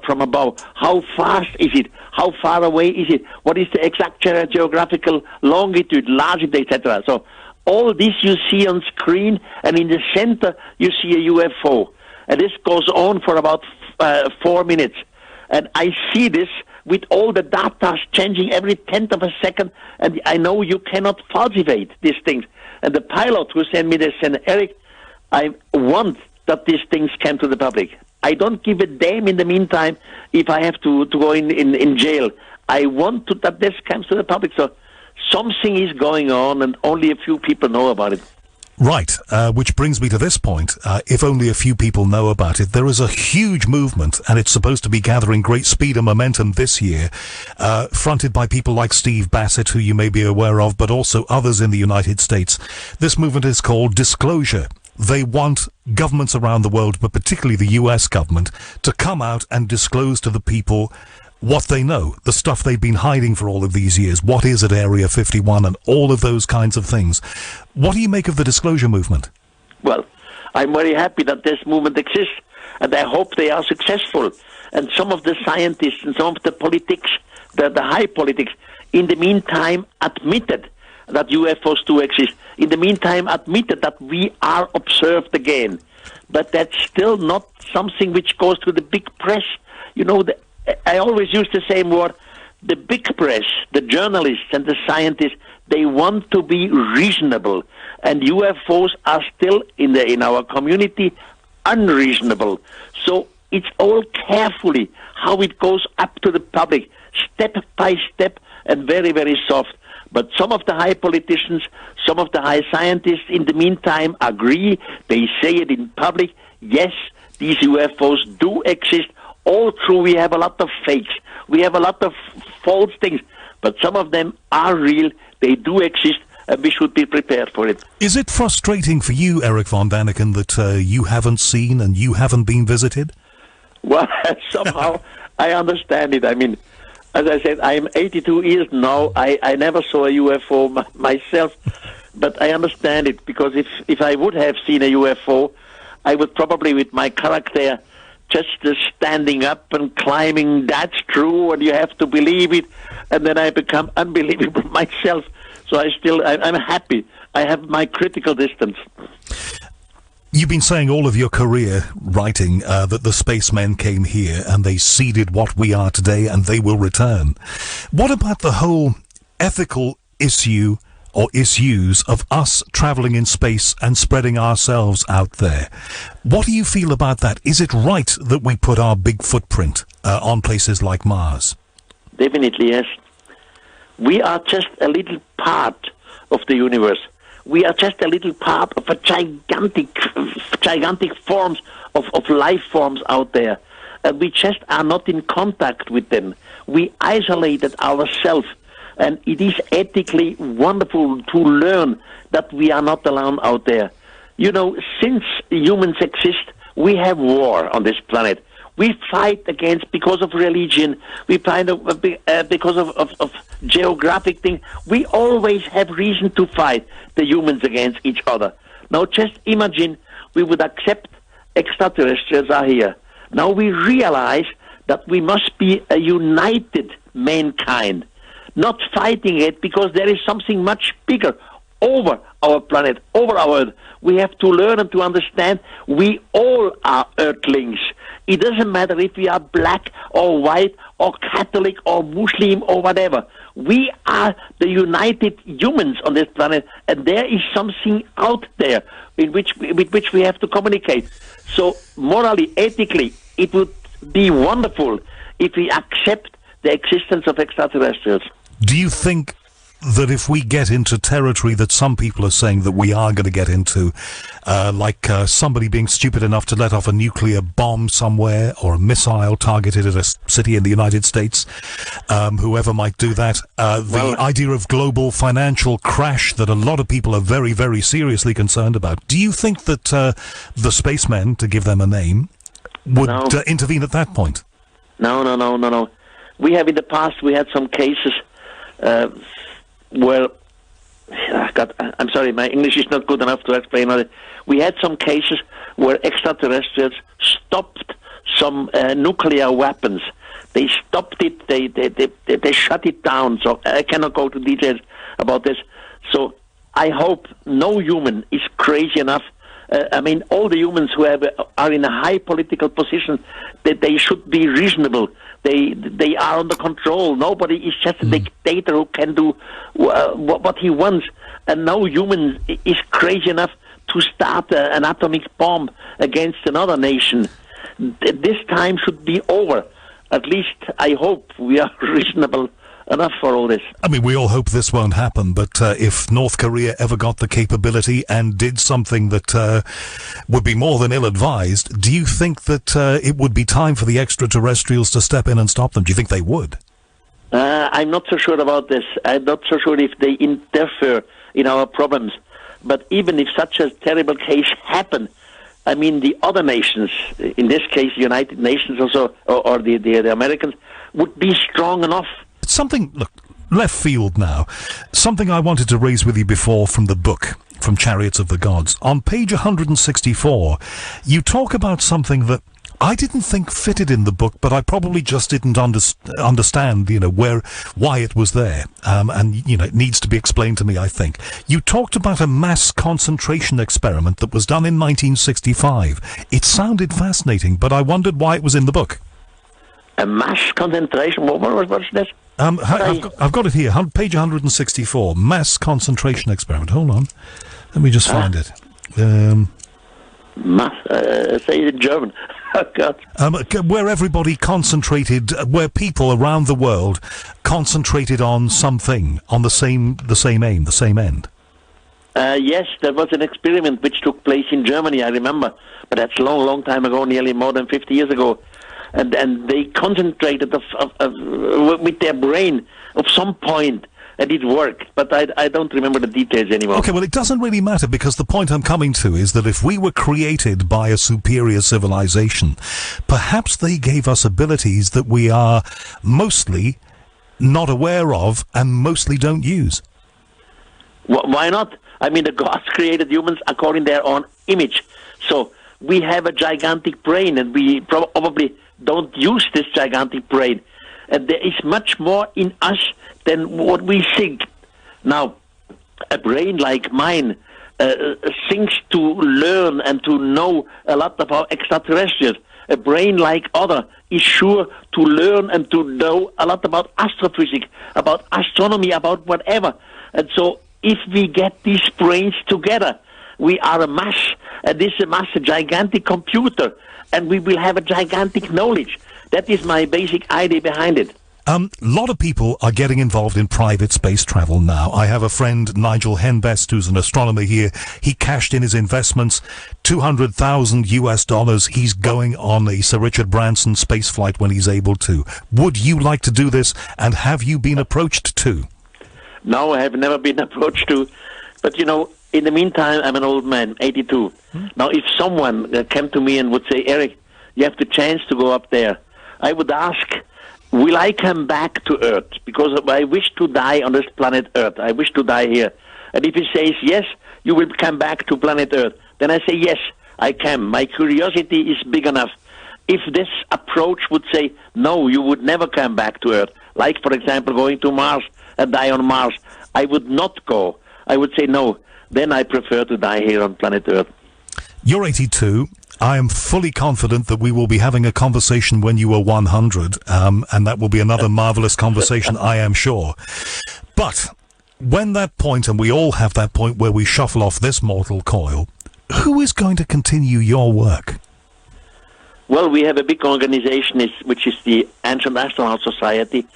S2: from above? How fast is it? How far away is it? What is the exact geographical longitude, latitude, etc.? So all this you see on screen, and in the center you see a UFO. And this goes on for about 4 minutes. And I see this with all the data changing every tenth of a second, and I know you cannot falsificate these things. And the pilot who sent me this said, Erich, I want that these things come to the public. I don't give a damn in the meantime if I have to go in jail. I want that this comes to the public. So something is going on, and only a few people know about it.
S1: Right, which brings me to this point. If only a few people know about it, there is a huge movement, and it's supposed to be gathering great speed and momentum this year, fronted by people like Steve Bassett, who you may be aware of, but also others in the United States. This movement is called Disclosure. They want governments around the world, but particularly the US government, to come out and disclose to the people what they know, the stuff they've been hiding for all of these years, what is at Area 51 and all of those kinds of things. What do you make of the disclosure movement?
S2: Well, I'm very happy that this movement exists, and I hope they are successful. And some of the scientists and some of the politics, the high politics, in the meantime admitted that UFOs do exist. In the meantime admitted that we are observed again. But that's still not something which goes to the big press. You know, I always use the same word. The big press, the journalists and the scientists, they want to be reasonable. And UFOs are still in our community unreasonable. So it's all carefully how it goes up to the public, step by step, and very, very soft. But some of the high politicians, some of the high scientists in the meantime agree. They say it in public. Yes, these UFOs do exist. All true, we have a lot of fakes. We have a lot of false things. But some of them are real. They do exist, and we should be prepared for it.
S1: Is it frustrating for you, Erich von Daniken, that you haven't seen and you haven't been visited?
S2: Well, somehow I understand it. I mean, as I said, I'm 82 years now. I never saw a UFO myself, but I understand it, because if I would have seen a UFO, I would probably, with my character, just standing up and climbing, that's true, and you have to believe it, and then I become unbelievable myself. So I'm happy. I have my critical distance.
S1: You've been saying all of your career writing that the spacemen came here and they seeded what we are today and they will return. What about the whole ethical issue or issues of us traveling in space and spreading ourselves out there? What do you feel about that? Is it right that we put our big footprint on places like Mars?
S2: Definitely, yes. We are just a little part of the universe. We are just a little part of a gigantic forms of life forms out there. And we just are not in contact with them. We isolated ourselves. And it is ethically wonderful to learn that we are not alone out there. You know, since humans exist, we have war on this planet. We fight against, because of religion, we fight because of geographic things. We always have reason to fight, the humans against each other. Now just imagine we would accept extraterrestrials are here. Now we realize that we must be a united mankind, not fighting it, because there is something much bigger over our planet, over our Earth. We have to learn and to understand we all are Earthlings. It doesn't matter if we are black or white or Catholic or Muslim or whatever. We are the united humans on this planet, and there is something out there with which we have to communicate. So morally, ethically, it would be wonderful if we accept the existence of extraterrestrials.
S1: Do you think that if we get into territory that some people are saying that we are going to get into, like somebody being stupid enough to let off a nuclear bomb somewhere or a missile targeted at a city in the United States, whoever might do that, the idea of global financial crash that a lot of people are very, very seriously concerned about. Do you think that the spacemen, to give them a name, would intervene at that point?
S2: No. We have in the past, we had some cases where, God, I'm sorry, my English is not good enough to explain it. We had some cases where extraterrestrials stopped some nuclear weapons. They stopped it, they shut it down, so I cannot go to details about this. So I hope no human is crazy enough. I mean, all the humans who are in a high political position, that they should be reasonable. They are under control. Nobody is just a dictator who can do what he wants. And no human is crazy enough to start an atomic bomb against another nation. This time should be over. At least I hope we are reasonable enough for all this.
S1: I mean, we all hope this won't happen, but if North Korea ever got the capability and did something that would be more than ill-advised, do you think that it would be time for the extraterrestrials to step in and stop them? Do you think they would?
S2: I'm not so sure about this. I'm not so sure if they interfere in our problems. But even if such a terrible case happened, I mean, the other nations, in this case, the United Nations also, or the Americans, would be strong enough.
S1: Something, look, left field now. Something I wanted to raise with you before from the book, from Chariots of the Gods. On page 164, you talk about something that I didn't think fitted in the book, but I probably just didn't understand, why it was there. And, it needs to be explained to me, I think. You talked about a mass concentration experiment that was done in 1965. It sounded fascinating, but I wondered why it was in the book.
S2: A mass concentration? What's this?
S1: I've got it here, page 164, mass concentration experiment. Hold on. Let me just find it.
S2: Mass, say it in German. Oh, God.
S1: Where everybody concentrated, where people around the world concentrated on something, on the same aim, the same end.
S2: Yes, there was an experiment which took place in Germany, I remember. But that's a long, long time ago, nearly more than 50 years ago. And they concentrated with their brain of some point, and it worked. But I don't remember the details anymore.
S1: Okay, well, it doesn't really matter, because the point I'm coming to is that if we were created by a superior civilization, perhaps they gave us abilities that we are mostly not aware of and mostly don't use.
S2: Why not? I mean, the gods created humans according to their own image. So we have a gigantic brain, and we probably don't use this gigantic brain. And there is much more in us than what we think. Now, a brain like mine thinks to learn and to know a lot about extraterrestrials. A brain like other is sure to learn and to know a lot about astrophysics, about astronomy, about whatever. And so if we get these brains together, we are a mass, and this is a mass, a gigantic computer, and we will have a gigantic knowledge. That is my basic idea behind it.
S1: A lot of people are getting involved in private space travel now. I have a friend, Nigel Henbest, who's an astronomer here. He cashed in his investments, $200,000 US. He's going on a Sir Richard Branson space flight when he's able to. Would you like to do this, and have you been approached to?
S2: No, I have never been approached to. But, in the meantime, I'm an old man, 82. Now, if someone came to me and would say, Erich, you have the chance to go up there, I would ask, will I come back to Earth? Because I wish to die on this planet Earth. I wish to die here. And if he says, yes, you will come back to planet Earth, then I say, yes, I can. My curiosity is big enough. If this approach would say, no, you would never come back to Earth, like, for example, going to Mars and die on Mars, I would not go. I would say, no, then I prefer to die here on planet Earth.
S1: You're 82. I am fully confident that we will be having a conversation when you are 100, and that will be another marvelous conversation, I am sure. But when that point, and we all have that point where we shuffle off this mortal coil, who is going to continue your work?
S2: Well, we have a big organization which is the Ancient Astronaut Society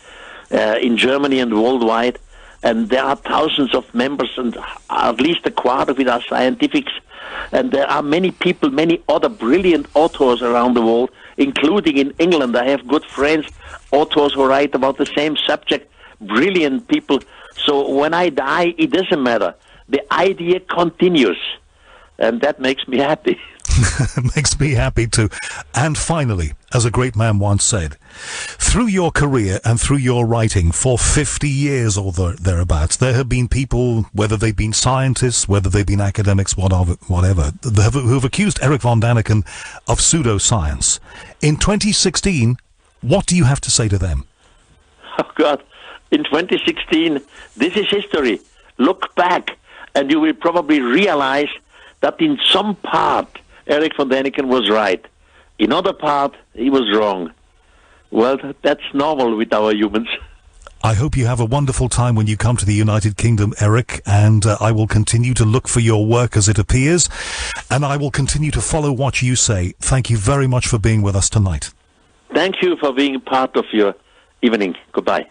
S2: in Germany and worldwide. and there are thousands of members, and at least a quarter of it are scientifics. And there are many people, many other brilliant authors around the world, including in England. I have good friends, authors who write about the same subject, brilliant people. So when I die, it doesn't matter. The idea continues, and that makes me happy.
S1: Makes me happy too. And finally, as a great man once said, through your career and through your writing for 50 years or thereabouts, there have been people, whether they've been scientists, whether they've been academics, whatever, who have accused Erich von Daniken of pseudoscience. In 2016, what do you have to say to them?
S2: Oh, God. In 2016, this is history. Look back, and you will probably realize that in some part, Erich von Daniken was right. In other part, he was wrong. Well, that's normal with our humans.
S1: I hope you have a wonderful time when you come to the United Kingdom, Erich, and I will continue to look for your work as it appears, and I will continue to follow what you say. Thank you very much for being with us tonight.
S2: Thank you for being part of your evening. Goodbye.